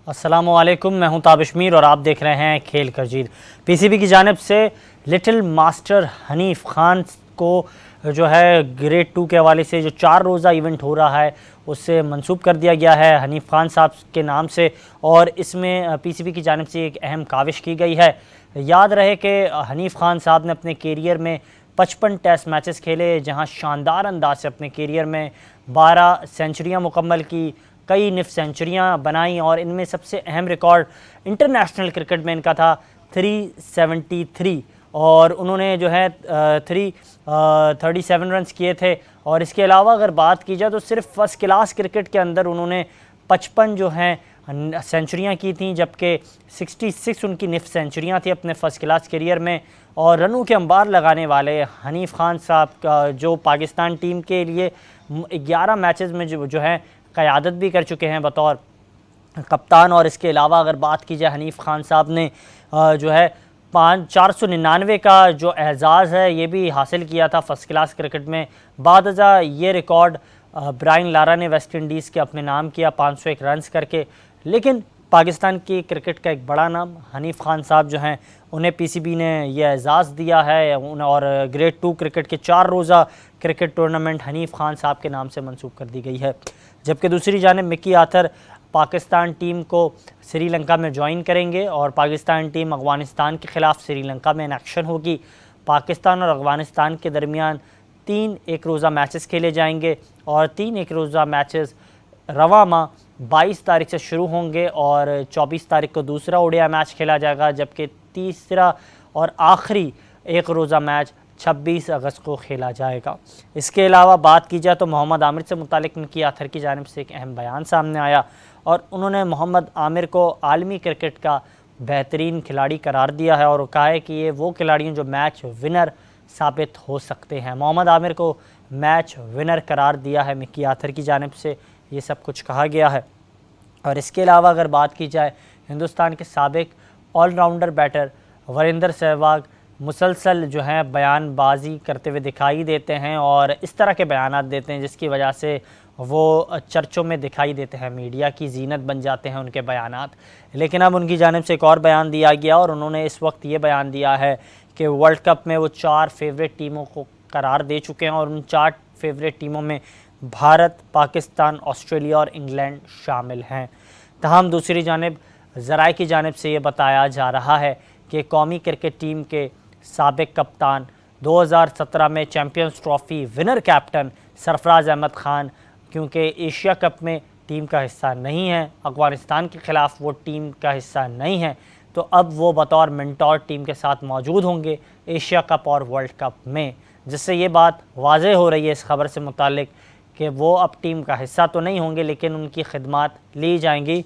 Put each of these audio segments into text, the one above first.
अस्सलामुअलैकुम, मैं हूं ताबिश मीर और आप देख रहे हैं खेल कर जीत। पीसीबी की जानिब से लिटिल मास्टर हनीफ खान को जो है ग्रेड 2 के हवाले से जो 4 रोज़ा इवेंट हो रहा है उससे मंसूब कर दिया गया है हनीफ खान साहब के नाम से, और इसमें पीसीबी की जानिब से एक अहम काविश की गई है। याद रहे कि हनीफ खान साहब ने अपने कैरियर में 55 टेस्ट मैचेस खेले, जहां शानदार अंदाज से अपने कैरियर में 12 सेंचुरियां मुकम्मल की, कई निफ सेंचुरियां बनाई, और इनमें सबसे अहम रिकॉर्ड इंटरनेशनल क्रिकेट में इनका था 373, और उन्होंने जो है 37 रन्स किए थे। और इसके अलावा अगर बात की जाए तो सिर्फ फर्स्ट क्लास क्रिकेट के अंदर उन्होंने 55 जो हैं सेंचुरियां की थी, जबकि 66 उनकी निफ सेंचुरियां थी अपने फ़र्स्ट क्लास करियर में। और रनों के अंबार लगाने वाले हनीफ खान साहब का जो पाकिस्तान टीम के लिए 11 मैचेस में जो है क़यादत भी कर चुके हैं बतौर कप्तान। और इसके अलावा अगर बात की जाए हनीफ खान साहब ने जो है 499 का जो एजाज़ है ये भी हासिल किया था फ़र्स्ट क्लास क्रिकेट में। बाद ये रिकॉर्ड ब्रायन लारा ने वेस्ट इंडीज़ के अपने नाम किया 501 रन्स करके। लेकिन पाकिस्तान की क्रिकेट का एक बड़ा नाम हनीफ खान साहब जो हैं, उन्हें पीसीबी ने यह एजाज़ दिया है, और ग्रेड 2 क्रिकेट के 4 रोज़ा क्रिकेट टूर्नामेंट हनीफ खान साहब के नाम से मंसूब कर दी गई है। जबकि दूसरी जानिब मिकी आर्थर पाकिस्तान टीम को श्रीलंका में ज्वाइन करेंगे और पाकिस्तान टीम अफ़गानिस्तान के ख़िलाफ़ श्रीलंका में इन एक्शन होगी। पाकिस्तान और अफ़गानिस्तान के दरमियान 3 एक रोज़ा मैचेस खेले जाएंगे, और 3 एक रोज़ा मैचेस रवा माह 22 तारीख से शुरू होंगे और 24 तारीख को दूसरा ओडीआई मैच खेला जाएगा, जबकि तीसरा और आखिरी एक रोज़ा मैच 26 अगस्त को खेला जाएगा। इसके अलावा बात की जाए तो मोहम्मद आमिर से मुतालिक मिकी आर्थर की जानिब से एक अहम बयान सामने आया, और उन्होंने मोहम्मद आमिर को आलमी क्रिकेट का बेहतरीन खिलाड़ी करार दिया है, और कहा है कि ये वो खिलाड़ी हैं जो मैच विनर साबित हो सकते हैं। मोहम्मद आमिर को मैच विनर करार दिया है मिकी आर्थर की जानिब से, ये सब कुछ कहा गया है। और इसके अलावा अगर बात की जाए हिंदुस्तान के साबिक ऑलराउंडर बैटर वीरेंद्र सहवाग मुसलसल जो है बयानबाजी करते हुए दिखाई देते हैं, और इस तरह के बयानात देते हैं जिसकी वजह से वो चर्चों में दिखाई देते हैं, मीडिया की जीनत बन जाते हैं उनके बयानात। लेकिन अब उनकी जानिब से एक और बयान दिया गया, और उन्होंने इस वक्त ये बयान दिया है कि वर्ल्ड कप में वो 4 फेवरेट टीमों को करार दे चुके हैं, और उन 4 फेवरेट टीमों में भारत, पाकिस्तान, ऑस्ट्रेलिया और इंग्लैंड शामिल हैं। तमाम दूसरी जानिब ज़राए की जानिब से ये बताया जा रहा है कि कौमी क्रिकेट टीम के साबिक कप्तान 2017 में Champions Trophy winner captain Sarfaraz Ahmed Khan, क्योंकि एशिया कप में टीम का हिस्सा नहीं है, अफ़गानिस्तान के ख़िलाफ़ वो टीम का हिस्सा नहीं है, तो अब वो बतौर मेंटोर टीम के साथ मौजूद होंगे एशिया कप और वर्ल्ड कप में, जिससे ये बात वाज़ेह हो रही है इस खबर से मुतालिक कि वो अब टीम का हिस्सा तो नहीं होंगे, लेकिन उनकी खिदमत ली जाएंगी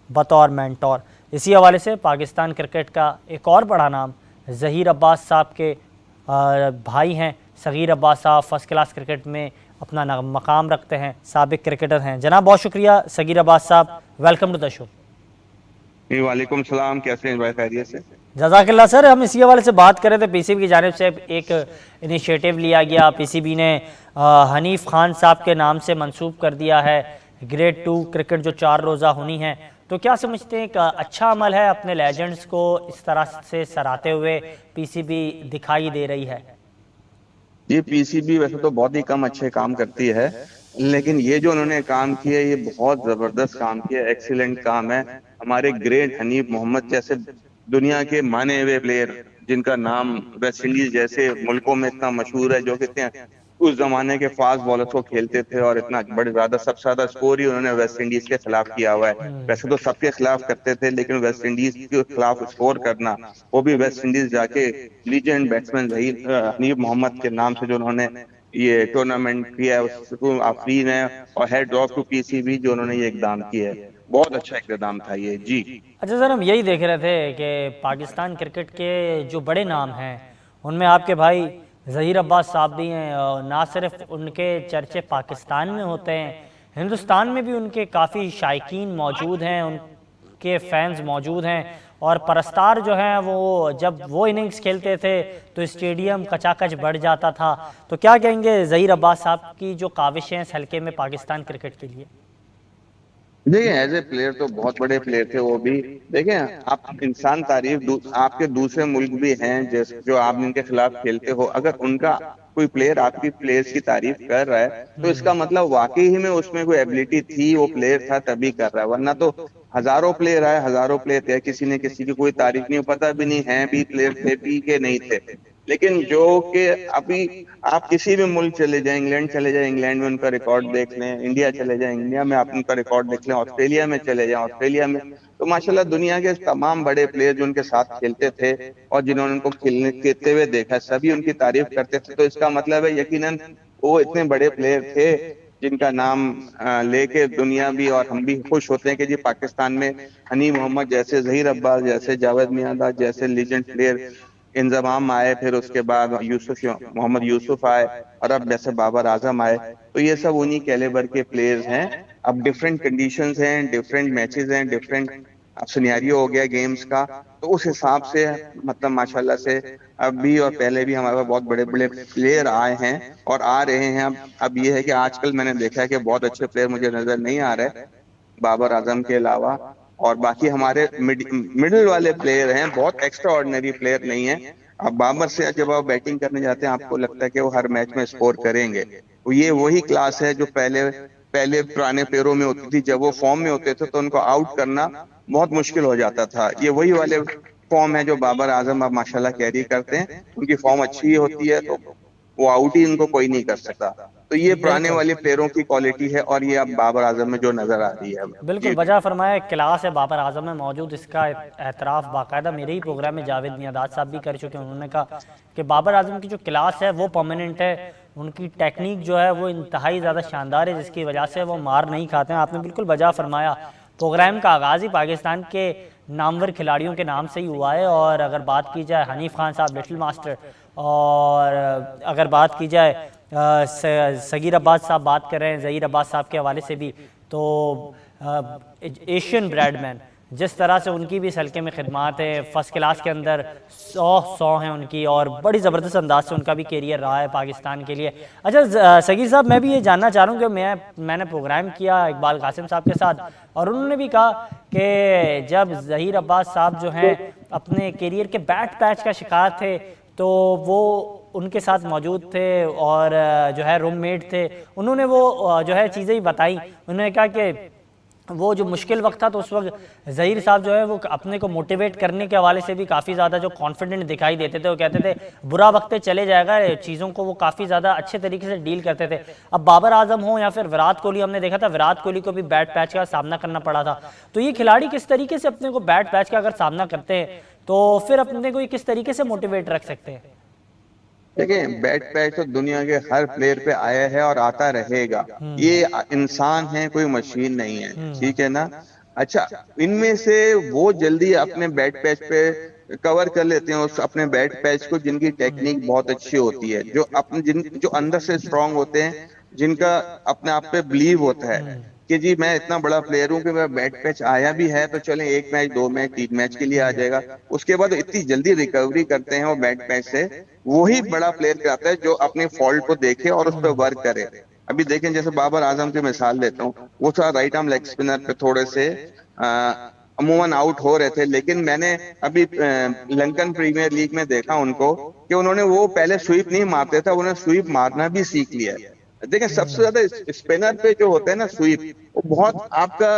बतौर मेंटोर। इसी हवाले से पाकिस्तान क्रिकेट का एक और बड़ा नाम ज़हीर अब्बास साहब के भाई हैं। सगीर अब्बास साहब फ़र्स्ट क्लास क्रिकेट में अपना मकाम रखते हैं, साबिक क्रिकेटर हैं। जनाब बहुत शुक्रिया सगीर अब्बास साहब, वेलकम टू द शो। वालेकुम सलाम, कैसे हैं भाई? खैरियत से? जज़ाकल्लाह सर। हम इसी हवाले से बात करें तो पीसीबी की जानिब से एक इनिशिएटिव लिया गया, पीसीबी ने हनीफ खान साहब के नाम से मंसूब कर दिया है ग्रेड 2 क्रिकेट जो 4 रोज़ा होनी है। तो क्या समझते हैं, एक अच्छा अमल है? अपने लेजेंड्स को इस तरह से सराहते हुए पीसीबी दिखाई दे रही है। ये पीसीबी वैसे तो बहुत ही कम अच्छे काम करती है, लेकिन ये जो उन्होंने काम किया ये बहुत जबरदस्त काम किया, एक्सीलेंट काम है। हमारे ग्रेट हनीफ मोहम्मद जैसे दुनिया के माने हुए प्लेयर, जिनका नाम वेस्ट इंडीज जैसे मुल्कों में इतना मशहूर है, जो कहते हैं उस जमाने के फास्ट बॉलर्स को खेलते थे, और इतना बड़े ज्यादा सबसे ज्यादा स्कोर ही उन्होंने वेस्ट इंडीज के खिलाफ किया हुआ है। वैसे तो सबके खिलाफ करते थे, लेकिन वेस्ट इंडीज के खिलाफ स्कोर करना, वो भी वेस्ट इंडीज जाके लीजेंड बैट्समैन हनीफ मोहम्मद के नाम से जो उन्होंने ये टूर्नामेंट किया है, उसको आफरीन है, और हेड ऑफ टू पीसीबी जो उन्होंने ये इकदाम किया है, बहुत अच्छा इकदाम था ये जी। अच्छा सर, हम यही देख रहे थे कि पाकिस्तान क्रिकेट के जो बड़े नाम हैं उनमें आपके भाई ज़हीर अब्बास साहब भी हैं, और ना सिर्फ उनके चर्चे पाकिस्तान में होते हैं, हिंदुस्तान में भी उनके काफ़ी शायकीन मौजूद हैं, उनके फैंस मौजूद हैं, और परस्तार जो हैं वो जब वो इनिंग्स खेलते थे तो स्टेडियम कचाकच बढ़ जाता था। तो क्या कहेंगे ज़हीर अब्बास साहब की जो काविशें इस हल्के में पाकिस्तान क्रिकेट के लिए? देखिए एज ए प्लेयर तो बहुत बड़े प्लेयर थे वो भी। देखिए आप इंसान तारीफ आपके दूसरे मुल्क भी हैं जैसे जो आप जिनके खिलाफ खेलते हो, अगर उनका कोई प्लेयर आपकी प्लेयर्स की तारीफ कर रहा है तो इसका मतलब वाकई ही में उसमें कोई एबिलिटी थी, वो प्लेयर था तभी कर रहा है। वरना तो हजारों प्लेयर आए, हजारों प्लेयर थे, किसी ने किसी की कोई तारीफ नहीं, पता भी नहीं है भी प्लेयर थे भी के नहीं थे। लेकिन जो कि अभी आप किसी भी मुल्क चले जाएं, इंग्लैंड चले जाएं, इंग्लैंड में उनका रिकॉर्ड देख लें, इंडिया चले जाएं, इंडिया में आप उनका रिकॉर्ड देख लें, ऑस्ट्रेलिया में चले जाएं, ऑस्ट्रेलिया में तो माशाल्लाह दुनिया के तमाम बड़े प्लेयर जो उनके साथ खेलते थे और जिन्होंने उनको खेलते हुए देखा, सभी उनकी तारीफ करते थे। तो इसका मतलब है यकीनन वो इतने बड़े प्लेयर थे जिनका नाम लेके दुनिया भी और हम भी खुश होते हैं कि जी पाकिस्तान में हनीफ मोहम्मद जैसे, जहीर अब्बास जैसे, जावेद मियांदाद जैसे लीजेंड प्लेयर इंजमाम आए, फिर उसके बाद मोहम्मद यूसुफ आए, और अब जैसे बाबर आजम आए। तो ये सब उन्हीं कैलिबर के प्लेयर्स हैं। अब डिफरेंट कंडीशंस हैं, डिफरेंट मैचेस हैं, डिफरेंट सिनेरियो हो गया गेम्स का। तो उस हिसाब से मतलब माशाल्लाह से अब भी और पहले भी हमारे पास बहुत बड़े बड़े प्लेयर आए हैं और आ रहे हैं। अब ये है कि आजकल मैंने देखा है कि बहुत अच्छे प्लेयर मुझे नजर नहीं आ रहे बाबर आजम के अलावा। और बाकी हमारे मिडिल वाले प्लेयर हैं, बहुत एक्स्ट्रा ऑर्डिनरी प्लेयर नहीं है। अब बाबर से जब आप बैटिंग करने जाते हैं आपको लगता है कि वो हर मैच में स्कोर करेंगे। तो ये वही क्लास है जो पहले पहले पुराने प्लेयरों में होती थी। जब वो फॉर्म में होते थे तो उनको आउट करना बहुत मुश्किल हो जाता था। ये वही वाले फॉर्म है जो बाबर आजम अब माशाल्लाह कैरी करते हैं। उनकी फॉर्म अच्छी होती है तो वो आउट ही इनको कोई नहीं कर सकता। तो ये पुराने बिल्कुल वाले प्लेयरों की क्वालिटी है और ये अब बाबर आजम में जो नजर आ रही है अब बिल्कुल जी। वजह फरमाया क्लास है बाबर आजम में मौजूद, इसका एतराफ़ बाकायदा मेरे ही प्रोग्राम में जावेद मियांदाद साहब भी कर चुके हैं। उन्होंने कहा कि बाबर आजम की जो क्लास है वो परमानेंट है, उनकी टेक्निक जो है वो इंतहाई ज़्यादा शानदार है जिसकी वजह से वो मार नहीं खाते हैं। आपने बिल्कुल वजह फरमाया, प्रोग्राम का आगाज़ ही पाकिस्तान के नामवर खिलाड़ियों के नाम से ही हुआ है। और अगर बात की जाए हनीफ खान साहब लिटिल मास्टर, और अगर बात की जाए सगीर अब्बास साहब बात कर रहे हैं ज़हीर अब्बास साहब के हवाले से भी, तो एशियन ब्रैडमैन जिस तरह से उनकी भी इस हल्के में खिदमात है, फ़र्स्ट क्लास के अंदर 100 हैं उनकी, और बड़ी ज़बरदस्त अंदाज से उनका भी कैरियर रहा है पाकिस्तान के लिए। अच्छा सगीर साहब, मैं भी ये जानना चाह रहा हूँ कि मैंने प्रोग्राम किया इकबाल कासिम साहब के साथ, और उन्होंने भी कहा कि जब ज़हीर अब्बास साहब जो हैं अपने कैरियर के बैट पैच का शिकार थे तो वो उनके साथ मौजूद थे और जो है रूममेट थे। उन्होंने वो जो है चीज़ें ही बताई। उन्होंने कहा कि वो जो मुश्किल वक्त था तो उस वक्त ज़हीर साहब जो है वो अपने को मोटिवेट करने के हवाले से भी काफ़ी ज़्यादा जो कॉन्फिडेंट दिखाई देते थे। वो कहते थे बुरा वक्त चले जाएगा, चीज़ों को वो काफ़ी ज़्यादा अच्छे तरीके से डील करते थे। अब बाबर आजम हो या फिर विराट कोहली, हमने देखा था विराट कोहली को भी बैट पैच का सामना करना पड़ा था। तो ये खिलाड़ी किस तरीके से अपने को बैट पैच का अगर सामना करते हैं तो फिर अपने को ये किस तरीके से मोटिवेट रख सकते हैं? देखिए बैट पैच तो दुनिया के हर प्लेयर पे आया है और आता रहेगा। ये इंसान है, कोई मशीन नहीं है, ठीक है ना। अच्छा, इनमें से वो जल्दी अपने बैट पैच पे कवर कर लेते हैं उस अपने बैट पैच को जिनकी टेक्निक बहुत अच्छी होती है, जो अपने जो अंदर से स्ट्रांग होते हैं, जिनका अपने आप पे बिलीव होता है कि जी मैं इतना बड़ा प्लेयर हूँ कि मैं बैट पैच आया भी है तो चले 1 मैच 2 मैच 3 मैच के लिए आ जाएगा। उसके बाद इतनी जल्दी रिकवरी करते हैं वो बैट पैच से। वही बड़ा प्लेयर कहता है जो अपने फॉल्ट को देखे और उस पर वर्क करे। अभी देखें जैसे बाबर आजम की मिसाल लेता हूँ, वो था राइट आर्म लेग स्पिनर पे थोड़े से अमूमन आउट हो रहे थे, लेकिन मैंने अभी लंकन प्रीमियर लीग में देखा उनको कि उन्होंने वो पहले स्वीप नहीं मारते थे, उन्होंने स्वीप मारना भी सीख लिया है। देखिए सबसे ज्यादा स्पिनर पे जो होता है ना स्वीप, वो बहुत आपका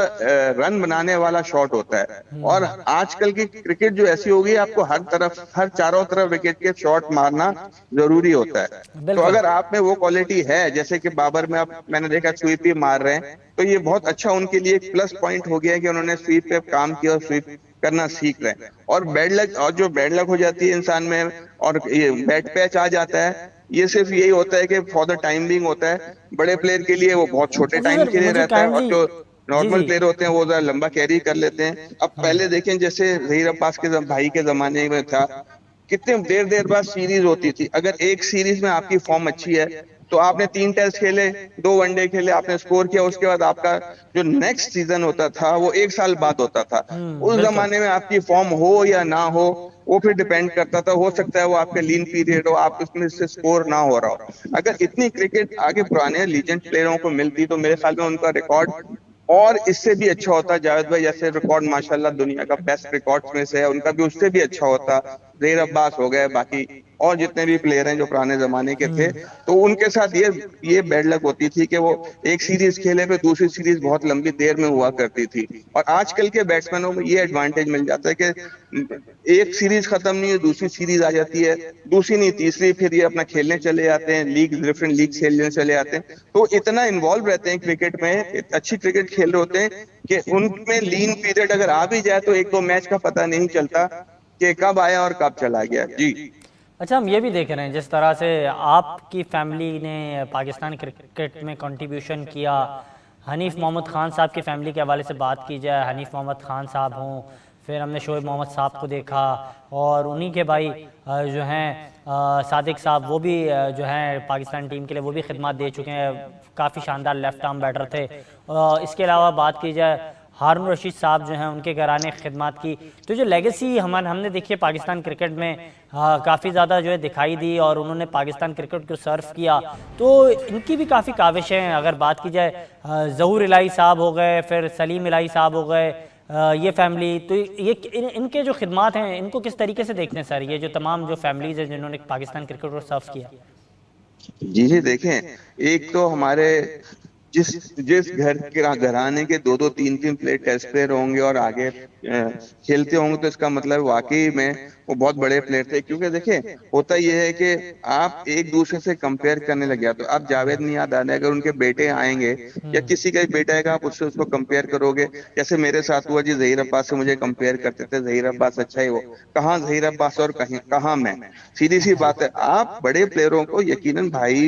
रन बनाने वाला शॉट होता है। और आजकल की क्रिकेट जो ऐसी हो गई है, आपको हर तरफ हर चारों तरफ विकेट के शॉट मारना जरूरी होता है। तो बिल्कुल अगर आप में वो क्वालिटी है जैसे कि बाबर में, आप मैंने देखा स्वीप ही मार रहे हैं, तो ये बहुत अच्छा उनके लिए एक प्लस पॉइंट हो गया है कि उन्होंने स्वीप पे काम किया और स्वीप करना सीख रहे हैं। और बैड लक, और जो बैड लक हो जाती है इंसान में और ये बैट पैच आ जाता है, ये सिर्फ यही होता है कि फॉर द टाइम बिंग होता है। बड़े प्लेयर के लिए वो बहुत छोटे अच्छा टाइम सर, के लिए मुझे रहता है और काइंडली, जो जी नॉर्मल जी, प्लेयर होते हैं वो जरा लंबा कैरी कर लेते हैं। अब पहले देखें जैसे जहीर अब्बास के भाई के जमाने में था, कितने देर देर बाद सीरीज होती थी। अगर एक सीरीज में आपकी फॉर्म अच्छी है तो आपने 3 टेस्ट खेले, 2 वनडे खेले, आपने स्कोर किया, उसके बाद आपका जो नेक्स्ट सीजन होता था वो 1 साल बाद होता था। उस बिल्कुल जमाने में आपकी फॉर्म हो या ना हो वो फिर डिपेंड करता था। हो सकता है वो आपके लीन पीरियड हो, आप उसमें से स्कोर ना हो रहा हो। अगर इतनी क्रिकेट आगे पुराने लीजेंड प्लेयरों को मिलती तो मेरे ख्याल में उनका रिकॉर्ड और इससे भी अच्छा होता जावेद भाई, जैसे रिकॉर्ड माशाल्लाह दुनिया का बेस्ट रिकॉर्ड्स में से है, उनका भी उससे भी अच्छा होता। जहीर अब्बास हो गए, बाकी और जितने भी प्लेयर हैं जो पुराने जमाने के थे, तो उनके साथ ये बैड लक होती थी कि वो एक सीरीज खेले पे दूसरी सीरीज बहुत लंबी देर में हुआ करती थी। और आजकल के बैट्समैनों में ये एडवांटेज मिल जाता है कि एक सीरीज खत्म नहीं है, दूसरी सीरीज आ जाती है, दूसरी नहीं तीसरी, फिर ये अपना खेलने चले जाते हैं, लीग डिफरेंट लीग खेलने चले जाते हैं, तो इतना इन्वॉल्व रहते हैं क्रिकेट में, अच्छी क्रिकेट खेल रहे होते हैं कि उनमें लीन पीरियड अगर आ भी जाए तो एक दो मैच का पता नहीं चलता कि कब आया और कब चला गया जी। अच्छा, हम ये भी देख रहे हैं जिस तरह से आपकी फैमिली ने पाकिस्तान क्रिकेट में कंट्रीब्यूशन किया, हनीफ मोहम्मद ख़ान साहब की फ़ैमिली के हवाले से बात की जाए, हनीफ मोहम्मद ख़ान साहब हों, फिर हमने शोएब मोहम्मद साहब को देखा, और उन्हीं के भाई जो हैं सादिक साहब, वो भी जो हैं पाकिस्तान टीम के लिए वो भी खिदमत दे चुके हैं, काफ़ी शानदार लेफ़्ट आर्म बैटर थे। इसके अलावा बात की जाए हारून रशीद साहब जो हैं, उनके घराने खिदमत की, तो जो लेगेसी हमने देखी है पाकिस्तान क्रिकेट में काफ़ी ज़्यादा जो है दिखाई दी, और उन्होंने पाकिस्तान क्रिकेट को सर्व किया, तो इनकी भी काफ़ी काविशें हैं। अगर बात की जाए ज़हूर इलाही साहब हो गए, फिर सलीम इलाही साहब हो गए, ये फैमिली, तो ये इनके जो खिदमत हैं इनको किस तरीके से देखते हैं सर, ये जो तमाम जो फैमिलीज़ हैं जिन्होंने पाकिस्तान क्रिकेट को सर्व किया? जी जी, देखें, एक तो हमारे जिस जिस घर के घराने के दो दो तीन तीन प्लेयर टेस्ट प्लेयर होंगे और आगे खेलते होंगे, तो इसका मतलब वाकई में वो बहुत बड़े प्लेयर थे। क्योंकि देखिए, होता यह है कि आप एक दूसरे से कंपेयर करने लग गया, तो आप जावेद मियां आने अगर उनके बेटे आएंगे या किसी का भी बेटा आएगा, आप उससे उसको कंपेयर करोगे। जैसे मेरे साथ हुआ जी, जहीर अब्बास से मुझे कंपेयर करते थे, जहीर अब्बास अच्छा है, वो कहाँ जहीर अब्बास और कहीं कहाँ मैं। सीधी सी बात है, आप बड़े प्लेयरों को यकीनन भाई,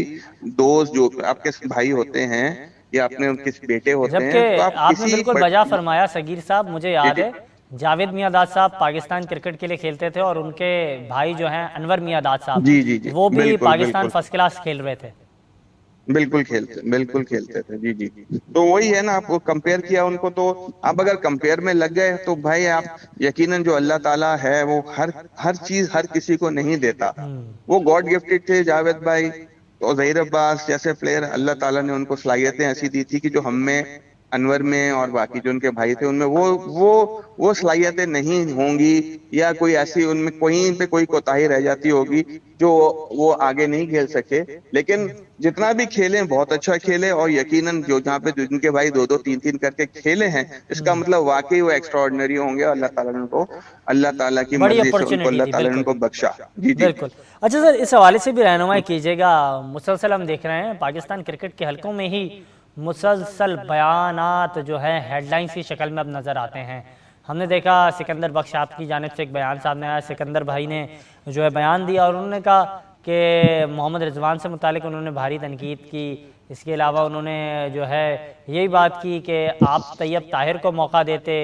दोस्त जो आपके भाई होते हैं या अपने उनके बेटे होते जबकि हैं, तो आप आपने किसी बिल्कुल बजा फरमाया सगीर साहब, मुझे जी याद जी है जावेद मियांदाद साहब पाकिस्तान क्रिकेट के लिए खेलते थे, और उनके भाई जो हैं अनवर मियांदाद साहब, जी जी जी, वो भी बिल्कुल पाकिस्तान बिल्कुल फर्स्ट क्लास खेल रहे थे। बिल्कुल खेलते थे जी जी। तो वही है ना, आपको कंपेयर किया उनको, तो आप अगर कंपेयर में लग गए तो भाई आप यकीनन जो अल्लाह ताला है वो हर हर चीज हर किसी को नहीं देता। वो गॉड गिफ्टेड थे जावेद भाई। तो जहीर अब्बास जैसे प्लेयर, अल्लाह ताला ने उनको सलाहियतें ऐसी दी थी कि जो हम में, अनवर में और बाकी जो उनके भाई थे उनमें वो सलाहियतें नहीं होंगी, या कोई ऐसी उनमें कहीं पे कोई कोताही रह जाती होगी जो वो आगे नहीं खेल सके। लेकिन जितना भी खेले बहुत अच्छा खेले, और यकीनन जो जहाँ पे जिनके भाई दो दो तीन तीन करके खेले हैं, इसका मतलब वाकई वो एक्स्ट्रा ऑर्डिनरी होंगे। अल्लाह ताला की बड़ी मर्जी से उनको अपॉर्चुनिटी अल्लाह थी, ताला ने बिल्कुल उनको बख्शा। जी जी बिल्कुल। अच्छा सर, इस हवाले से भी रहनुमाई कीजिएगा, मुसलसल हम देख रहे हैं पाकिस्तान क्रिकेट के हलकों में ही मुसलसल बयानात जो है हेडलाइंस की शक्ल में अब नज़र आते हैं। हमने देखा सिकंदर बख्श आपकी जानिब से एक बयान सामने आया, सिकंदर भाई ने जो है बयान दिया, और उन्होंने कहा कि मोहम्मद रिजवान से मुतालिक उन्होंने भारी तनकीद की। इसके अलावा उन्होंने जो है यही बात की कि आप तैयब ताहिर को मौका देते,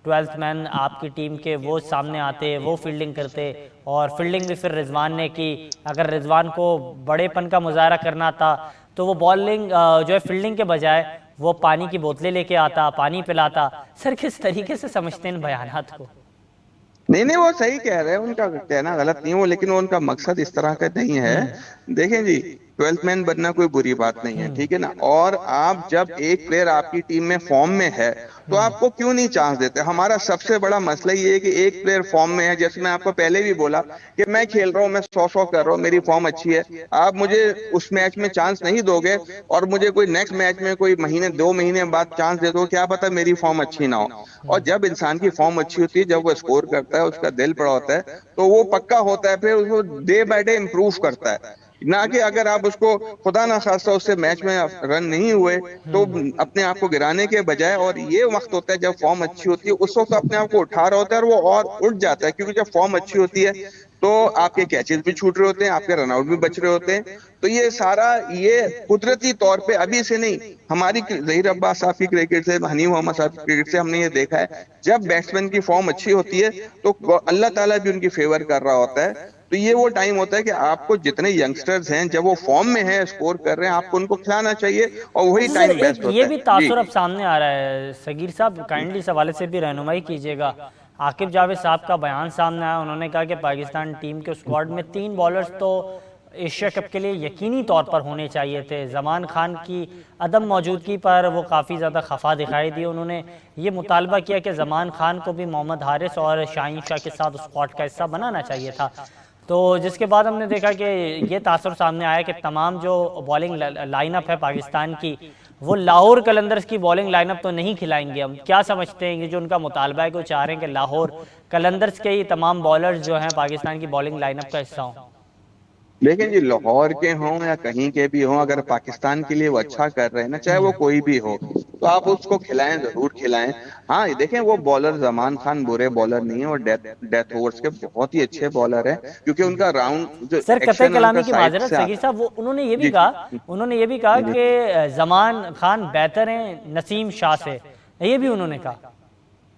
12th मैन आपकी टीम के, वो सामने आते, वो फील्डिंग करते, और फील्डिंग भी फिर रिजवान ने की। अगर रिजवान को बड़ेपन का मुजाहरा करना था तो वो बॉलिंग जो है फील्डिंग के बजाय वो पानी की बोतलें लेके आता, पानी पिलाता। सर किस तरीके से समझते हैं इन बयानात को? नहीं नहीं, वो सही कह रहे हैं, उनका कहना गलत नहीं है वो, लेकिन वो उनका मकसद इस तरह का नहीं है। देखें जी, 12th मैन बनना कोई बुरी बात नहीं है, ठीक है ना। और आप जब एक प्लेयर आपकी टीम में फॉर्म में है, तो आपको क्यों नहीं चांस देते। हमारा सबसे बड़ा मसला ये है कि एक प्लेयर फॉर्म में है, जैसे मैं आपको पहले भी बोला कि मैं खेल रहा हूँ, मैं 100 कर रहा हूँ, मेरी फॉर्म अच्छी है, आप मुझे उस मैच में चांस नहीं दोगे और मुझे कोई नेक्स्ट मैच में कोई महीने 2 महीने बाद चांस दे दो, क्या पता मेरी फॉर्म अच्छी ना हो। और जब इंसान की फॉर्म अच्छी होती है, जब वो स्कोर करता है, उसका दिल बड़ा होता है, तो वो पक्का होता है, फिर उसको डे बाय डे इम्प्रूव करता है। ना कि अगर आप उसको खुदा ना खास्ता उससे मैच में रन नहीं हुए तो अपने आप को गिराने के बजाय, और ये वक्त होता है जब फॉर्म अच्छी होती है, उस वक्त अपने आप को उठा रहा होता है और वो और उठ जाता है। क्योंकि जब फॉर्म अच्छी होती है तो आपके कैचेस भी छूट रहे होते हैं, आपके रनआउट भी बच रहे होते हैं। तो ये सारा ये कुदरती तौर पे अभी से नहीं, हमारी जहीर अब्बास साहब की क्रिकेट से, हनीफ मोहम्मद साहब की क्रिकेट से हमने ये देखा है, जब बैट्समैन की फॉर्म अच्छी होती है तो अल्लाह ताला भी उनकी फेवर कर रहा होता है। तो ये वो टाइम होता है कि आपको जितने यंगस्टर्स हैं, जब वो फॉर्म में हैं, स्कोर कर रहे हैं, आपको उनको खिलाना चाहिए, और वही अच्छा सर, टाइम एक बेस्ट ये होता भी है जी। तासुर अब सामने आ रहा है, सगीर साहब काइंडली इस हवाले से भी रहनुमाई कीजिएगा। आकिब जावेद साहब का बयान सामने आया, उन्होंने कहा कि पाकिस्तान टीम के स्क्वाड में 3 बॉलर्स तो एशिया कप के लिए यकीनी तौर पर होने चाहिए थे। ज़मान खान की अदम मौजूदगी पर वो काफ़ी ज़्यादा खफा दिखाई दिए। उन्होंने ये मुतालबा किया कि ज़मान खान को भी मोहम्मद हारिस और शाहीन शाह के साथ स्क्वाड का हिस्सा बनाना चाहिए था। तो जिसके बाद हमने देखा कि ये तासुर सामने आया कि तमाम जो बॉलिंग लाइनअप है पाकिस्तान की, वो लाहौर कलंदर्स की बॉलिंग लाइनअप तो नहीं खिलाएंगे। हम क्या समझते हैं, ये जो उनका मुतालबा है कि वो चाह रहे हैं कि लाहौर कलंदर्स के ही तमाम बॉलर्स जो हैं पाकिस्तान की बॉलिंग लाइनअप का हिस्सा हों? लेकिन जी लाहौर के हों या कहीं के भी हों, अगर पाकिस्तान के लिए वो अच्छा कर रहे हैं ना, चाहे वो कोई भी हो, तो आप उसको खिलाएं, जरूर खिलाएं। हाँ ये देखें, वो बॉलर जमान खान बुरे बॉलर नहीं है, वो डेथ डेथ ओवर्स के बहुत ही अच्छे बॉलर है, क्योंकि उनका राउंड जो सर कतई एक्शन है उनका कलामी की साइड माजरत से सगीर साहब, वो जी उन्होंने ये भी कहा जी। कि जमान खान बेहतर हैं नसीम शाह से, ये भी उन्होंने कहा।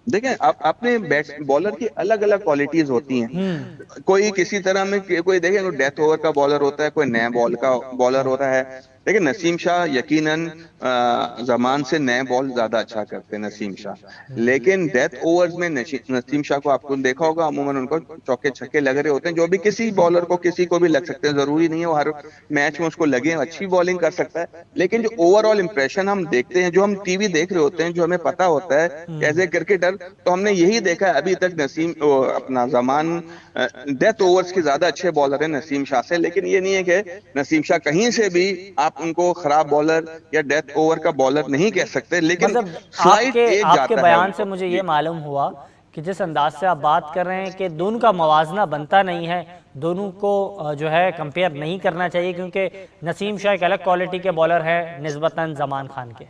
देखें, आप अपने बैट्स बॉलर की अलग अलग क्वालिटीज होती हैं। कोई किसी तरह में कोई देखें, कोई डेथ ओवर का बॉलर होता है, कोई नए बॉल का बॉलर होता है। लेकिन नसीम शाह यकीनन जमान से नए बॉल ज्यादा अच्छा करते हैं नसीम शाह। लेकिन डेथ ओवर्स में नसीम शाह को आपको देखा होगा, अमूमन उनको चौके छक्के लग रहे होते हैं, जो भी किसी बॉलर को किसी को भी लग सकते हैं, जरूरी नहीं है वो हर मैच में उसको लगे। अच्छी बॉलिंग कर सकता है, लेकिन जो ओवरऑल इंप्रेशन हम देखते हैं, जो हम टीवी देख रहे होते हैं, जो हमें पता होता है एज ए क्रिकेटर, तो हमने यही देखा है अभी तक। अपना जमान डेथ ओवर्स के ज्यादा अच्छे बॉलर है नसीम शाह से। लेकिन ये नहीं है कि नसीम शाह कहीं से भी आप उनको खराब बॉलर या डेथ ओवर का बॉलर नहीं कह सकते, लेकिन मतलब स्लाइट आपके एज आपके जाता है बयान से उनको मुझे ये जी। मालूम हुआ कि जिस अंदाज से आप बात कर रहे हैं कि दोनों का मवाजना बनता नहीं है, दोनों को जो है कंपेयर नहीं करना चाहिए, क्योंकि नसीम शाह एक अलग क्वालिटी के बॉलर है निस्बतन जमान खान के।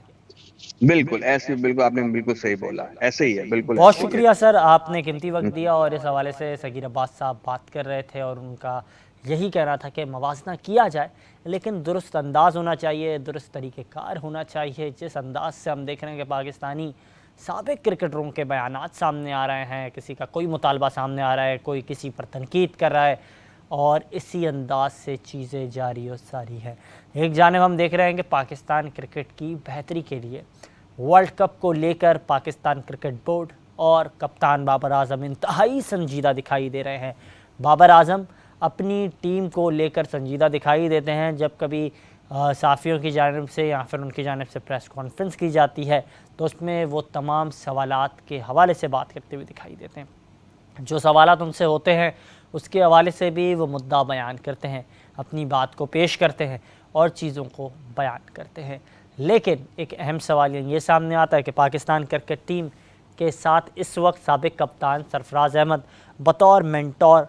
बिल्कुल ऐसे, बिल्कुल आपने बिल्कुल सही बोला, ऐसे ही है, बिल्कुल बहुत ऐसे ही है। शुक्रिया सर, आपने कीमती वक्त दिया और इस हवाले से सगीर अब्बास साहब बात कर रहे थे और उनका यही कहना था कि मवाजना किया जाए, लेकिन दुरुस्त अंदाज होना चाहिए, दुरुस्त तरीक़ेकार होना चाहिए। जिस अंदाज से हम देख रहे हैं कि पाकिस्तानी साबिक क्रिकेटरों के बयानात सामने आ रहे हैं, किसी का कोई मुतालबा सामने आ रहा है, कोई किसी पर तनकीद कर रहा है, और इसी अंदाज से चीज़ें जारी और सारी हैं। एक जानिब हम देख रहे हैं कि पाकिस्तान क्रिकेट की बेहतरी के लिए वर्ल्ड कप को लेकर पाकिस्तान क्रिकेट बोर्ड और कप्तान बाबर आजम इंतहाई संजीदा दिखाई दे रहे हैं। बाबर आजम अपनी टीम को लेकर संजीदा दिखाई देते हैं। जब कभी साफ़ियों की जानिब से या फिर उनकी जानिब से प्रेस कॉन्फ्रेंस की जाती है, तो उसमें वो तमाम सवालात के हवाले से बात करते हुए दिखाई देते हैं। जो सवालात उनसे होते हैं उसके हवाले से भी वो मुद्दा बयान करते हैं, अपनी बात को पेश करते हैं और चीज़ों को बयान करते हैं। लेकिन एक अहम सवाल ये सामने आता है कि पाकिस्तान क्रिकेट टीम के साथ इस वक्त साबिक कप्तान सरफराज अहमद बतौर मेंटोर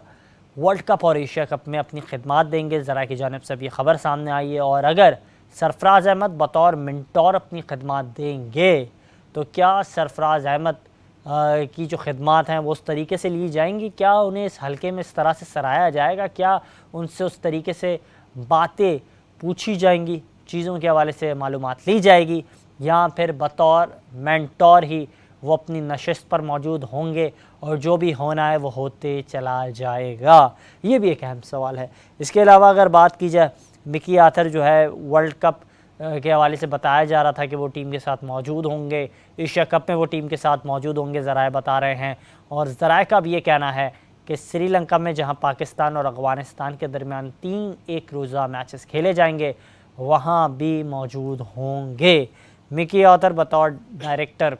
वर्ल्ड कप और एशिया कप में अपनी खिदमत देंगे। ज़रा की जानिब से अब ये ख़बर सामने आई है, और अगर सरफराज अहमद बतौर मेंटोर अपनी खिदमत देंगे तो क्या सरफराज अहमद की जो खिदमत हैं वो उस तरीके से ली जाएंगी? क्या उन्हें इस हल्के में इस तरह से सराहा जाएगा? क्या उनसे उस तरीके से बातें पूछी जाएंगी, चीज़ों के हवाले से मालूमात ली जाएगी, या फिर बतौर मेंटोर ही वो अपनी नशिस्त पर मौजूद होंगे और जो भी होना है वो होते चला जाएगा? ये भी एक अहम सवाल है। इसके अलावा अगर बात की जाए, मिकी आर्थर जो है वर्ल्ड कप के हवाले से बताया जा रहा था कि वो टीम के साथ मौजूद होंगे, एशिया कप में वो टीम के साथ मौजूद होंगे, ज़राए बता रहे हैं। और ज़राए का भी ये कहना है कि श्रीलंका में जहां पाकिस्तान और अफ़गानिस्तान के दरमियान 3 एक रोज़ा मैचेस खेले जाएंगे, वहां भी मौजूद होंगे। मिकी आर्थर बतौर डायरेक्टर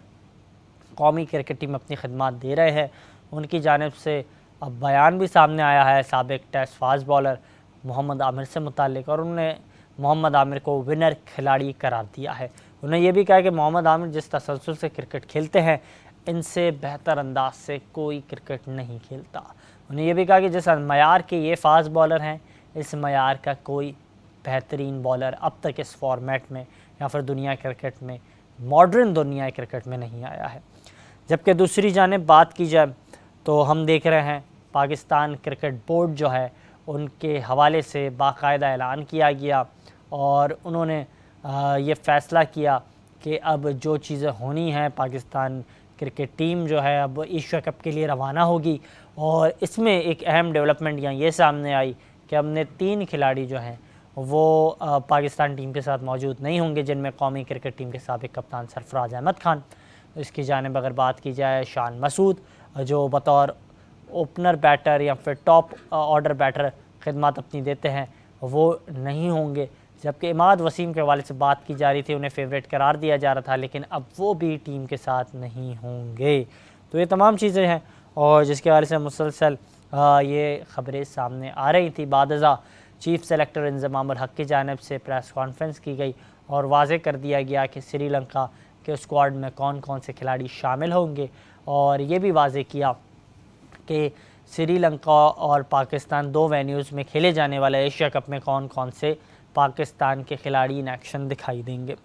कौमी क्रिकेट टीम अपनी खिदमत दे रहे हैं। उनकी जानिब से अब बयान भी सामने आया है साबिक test fast bowler Mohammad Amir से मुतालिक, और उन्होंने मोहम्मद आमिर को विनर खिलाड़ी करार दिया है। उन्होंने ये भी कहा कि मोहम्मद आमिर जिस तसल्सल से क्रिकेट खेलते हैं, इनसे बेहतर अंदाज से कोई क्रिकेट नहीं खेलता। उन्होंने ये भी कहा कि जिस मयार के ये फास्ट बॉलर हैं, इस मयार का कोई बेहतरीन बॉलर अब तक इस फॉर्मेट में या फिर दुनिया क्रिकेट में, मॉडर्न दुनिया क्रिकेट में नहीं आया है। जबकि दूसरी जानिब बात की जाए तो हम देख रहे हैं पाकिस्तान क्रिकेट बोर्ड जो है उनके हवाले से बाकायदा ऐलान किया गया और उन्होंने ये फ़ैसला किया कि अब जो चीज़ें होनी हैं, पाकिस्तान क्रिकेट टीम जो है अब एशिया कप के लिए रवाना होगी। और इसमें एक अहम डेवलपमेंट यहाँ ये सामने आई कि हमने 3 खिलाड़ी जो हैं वो पाकिस्तान टीम के साथ मौजूद नहीं होंगे, जिनमें कौमी क्रिकेट टीम के साबिक कप्तान सरफराज अहमद खान। इसकी जानिब अगर बात की जाए, शान मसूद जो बतौर ओपनर बैटर या फिर टॉप ऑर्डर बैटर खिदमत अपनी देते हैं, वो नहीं होंगे। जबकि इमाद वसीम के हवाले से बात की जा रही थी, उन्हें फेवरेट करार दिया जा रहा था, लेकिन अब वो भी टीम के साथ नहीं होंगे। तो ये तमाम चीज़ें हैं और जिसके हवाले से मुसलसल ये ख़बरें सामने आ रही थी। बादज़ा चीफ़ सेलेक्टर इंज़माम उल हक़ की जानिब से प्रेस कॉन्फ्रेंस की गई और वाज़े कर दिया गया कि श्रीलंका के स्क्वाड में कौन कौन से खिलाड़ी शामिल होंगे, और ये भी वाज़े किया कि श्रीलंका और पाकिस्तान 2 वेन्यूज़ में खेले जाने वाले एशिया कप में कौन कौन से पाकिस्तान के खिलाड़ी इन एक्शन दिखाई देंगे।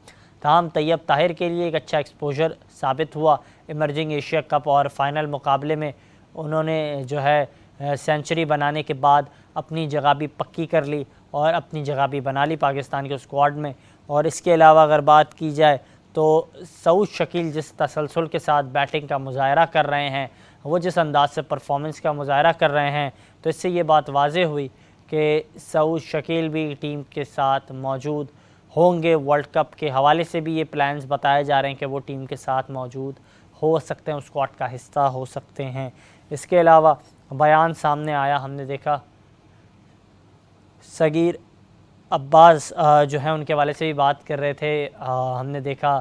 ताहम तैयब ताहिर के लिए एक अच्छा एक्सपोजर साबित हुआ इमर्जिंग एशिया कप और फाइनल मुकाबले में। उन्होंने जो है सेंचुरी बनाने के बाद अपनी जगह भी पक्की कर ली और अपनी जगह भी बना ली पाकिस्तान के स्क्वाड में। और इसके अलावा अगर बात की जाए तो सऊद शकील जिस तसलसल के साथ बैटिंग का मुजाहरा कर रहे हैं, वो जिस अंदाज से परफॉर्मेंस का मुजाहरा कर रहे हैं, तो इससे ये बात वाज़े हुई कि सऊद शकील भी टीम के साथ मौजूद होंगे। वर्ल्ड कप के हवाले से भी ये प्लान्स बताए जा रहे हैं कि वो टीम के साथ मौजूद हो सकते हैं, उस स्क्वाड का हिस्सा हो सकते हैं। इसके अलावा बयान सामने आया, हमने देखा सगीर अब्बास जो है उनके हवाले से भी बात कर रहे थे। हमने देखा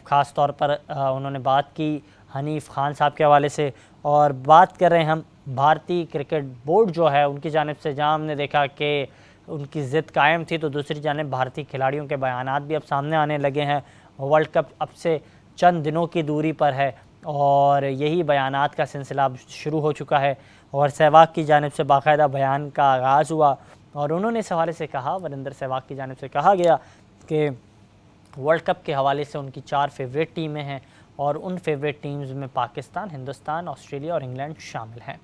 ख़ास तौर पर उन्होंने बात की हनीफ़ खान साहब के हवाले से, और बात कर रहे हैं हम भारतीय क्रिकेट बोर्ड जो है उनकी जानिब से, जहां हमने देखा कि उनकी ज़िद कायम थी, तो दूसरी जानिब भारतीय खिलाड़ियों के बयानात भी अब सामने आने लगे हैं। वर्ल्ड कप अब से चंद दिनों की दूरी पर है और यही बयानात का सिलसिला अब शुरू हो चुका है और सहवाग की जानिब से बाकायदा बयान का आगाज़ हुआ और उन्होंने इस हवाले से कहा, वरिंदर सहवाग की जानिब से कहा गया कि वर्ल्ड कप के हवाले से उनकी 4 फेवरेट टीमें हैं और उन फेवरेट टीम्स में पाकिस्तान, हिंदुस्तान, ऑस्ट्रेलिया और इंग्लैंड शामिल हैं।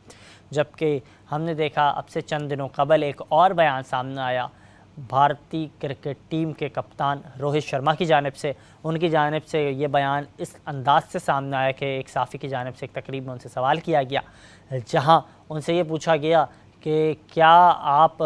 जबकि हमने देखा अब से चंद दिनों कबल एक और बयान सामने आया भारतीय क्रिकेट टीम के कप्तान रोहित शर्मा की जानिब से। उनकी जानिब से ये बयान इस अंदाज से सामने आया कि एक साफ़ी की जानिब से एक तकरीब में उनसे सवाल किया गया, जहां उनसे ये पूछा गया कि क्या आप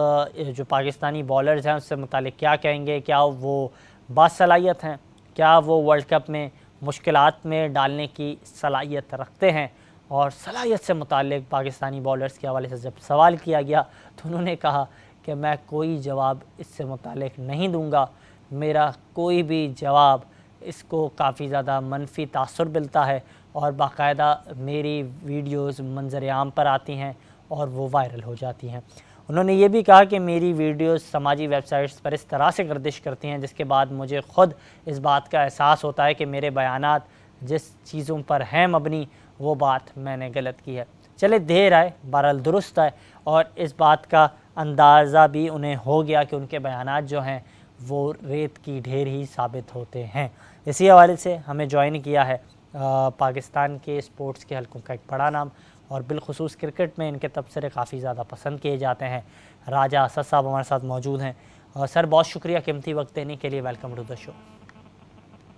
जो पाकिस्तानी बॉलर्स हैं उससे मुतालिक क्या कहेंगे, क्या वो बासलाहियत हैं, क्या वो वर्ल्ड कप में मुश्किलात में डालने की सलाहियत रखते हैं। और सलाहियत से मुतालिक पाकिस्तानी बॉलर्स के हवाले से जब सवाल किया गया तो उन्होंने कहा कि मैं कोई जवाब इससे मुतालिक नहीं दूंगा, मेरा कोई भी जवाब इसको काफ़ी ज़्यादा मनफी तासुर मिलता है और बाकायदा मेरी वीडियोज़ मंजर आम पर आती हैं और वो वायरल हो जाती हैं। उन्होंने ये भी कहा कि मेरी वीडियोस समाजी वेबसाइट्स पर इस तरह से गर्दिश करती हैं जिसके बाद मुझे ख़ुद इस बात का एहसास होता है कि मेरे बयानात जिस चीज़ों पर हैं मबनी, वो बात मैंने गलत की है। चले देर आए बहरहाल दुरुस्त आए, और इस बात का अंदाज़ा भी उन्हें हो गया कि उनके बयानात जो हैं वो रेत की ढेर ही साबित होते हैं। इसी हवाले से हमें ज्वाइन किया है पाकिस्तान के स्पोर्ट्स के हलकों का एक बड़ा नाम, और बिलखुसूस क्रिकेट में इनके तबसरे काफ़ी ज़्यादा पसंद किए जाते हैं, राजा असद साहब हमारे साथ मौजूद हैं। सर बहुत शुक्रिया कीमती वक्त देने के लिए, वेलकम टू द शो।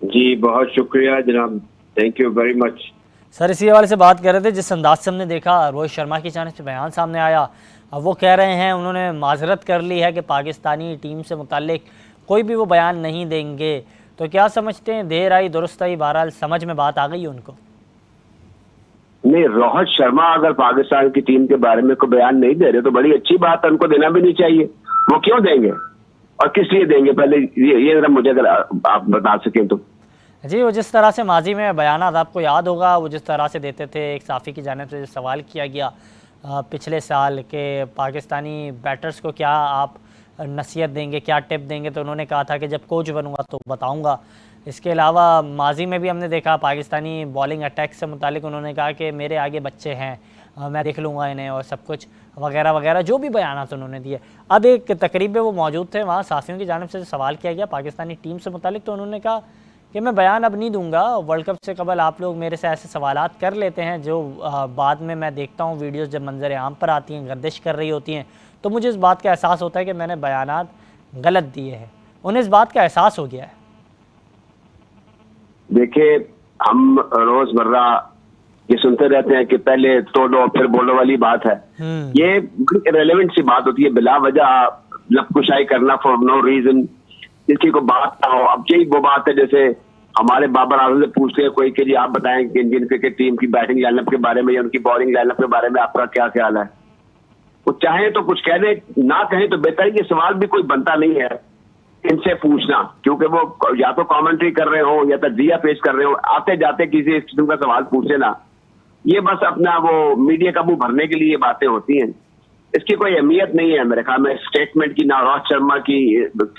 जी बहुत शुक्रिया जनाब, thank you very much. Sir इसी हवाले से बात कर रहे थे, जिस अंदाज से हमने देखा रोहित शर्मा की जानिब से बयान सामने आया, अब वो कह रहे हैं उन्होंने माजरत कर ली है कि पाकिस्तानी टीम से मुताल्लिक कोई भी वो बयान नहीं देंगे, तो क्या समझते हैं देर आई दुरुस्त आई, बहरहाल समझ में बात आ गई उनको? नहीं, रोहित शर्मा अगर पाकिस्तान की टीम के बारे में कोई बयान नहीं दे रहे तो बड़ी अच्छी बात है, उनको देना भी नहीं चाहिए। वो क्यों देंगे और किस लिए देंगे, पहले ये जरा मुझे अगर आप बता सकें तो। जी, वो जिस तरह से माजी में बयानात आपको याद होगा, वो जिस तरह से देते थे, एक साफ़ी की जानिब से सवाल किया गया पिछले साल के पाकिस्तानी बैटर्स को क्या आप नसीहत देंगे, क्या टिप देंगे, तो उन्होंने कहा था कि जब कोच बनूंगा तो बताऊंगा। इसके अलावा माजी में भी हमने देखा पाकिस्तानी बॉलिंग अटैक से मुतालिक उन्होंने कहा कि मेरे आगे बच्चे हैं, मैं देख लूँगा इन्हें, और सब कुछ वगैरह वगैरह जो भी बयानात उन्होंने दिए। अब एक तकरीब में वो मौजूद थे, वहाँ साफ़ियों की जानिब से सवाल किया गया पाकिस्तानी टीम से मुतालिक, तो उन्होंने कहा कि मैं बयान अब नहीं दूंगा, वर्ल्ड कप से कबल आप लोग मेरे से ऐसे सवालात कर लेते हैं जो बाद में मैं देखता हूँ वीडियोस जब मंजर आम पर आती हैं, गर्दिश कर रही होती हैं, तो मुझे इस बात का एहसास होता है कि मैंने बयानात गलत दिए हैं। उन्हें इस बात का एहसास हो गया है। देखिए, हम रोजमर्रा ये सुनते रहते हैं कि पहले तोड़ो फिर बोलो वाली बात है। ये रेलेवेंट सी बात होती है, बिला वजह लपकुशाई करना फॉर नो रीजन, जिसकी कोई बात ना हो। अब यही वो बात है जैसे हमारे बाबर आजम से पूछते हैं कोई कि जी आप बताएं कि इंडियन क्रिकेट टीम की बैटिंग लाइनअप के बारे में या उनकी बॉलिंग लाइनअप के बारे में आपका क्या ख्याल है। वो चाहे तो कुछ कह दे, ना कहे तो बेहतर है। ये सवाल भी कोई बनता नहीं है इनसे पूछना, क्योंकि वो या तो कमेंट्री कर रहे हो या तजिया पेश कर रहे हो, आते जाते किसी किस्म का सवाल पूछे ना, ये बस अपना वो मीडिया का मुंह भरने के लिए ये बातें होती हैं। इसकी कोई अहमियत नहीं है मेरे ख्याल में स्टेटमेंट की, ना रोहित शर्मा की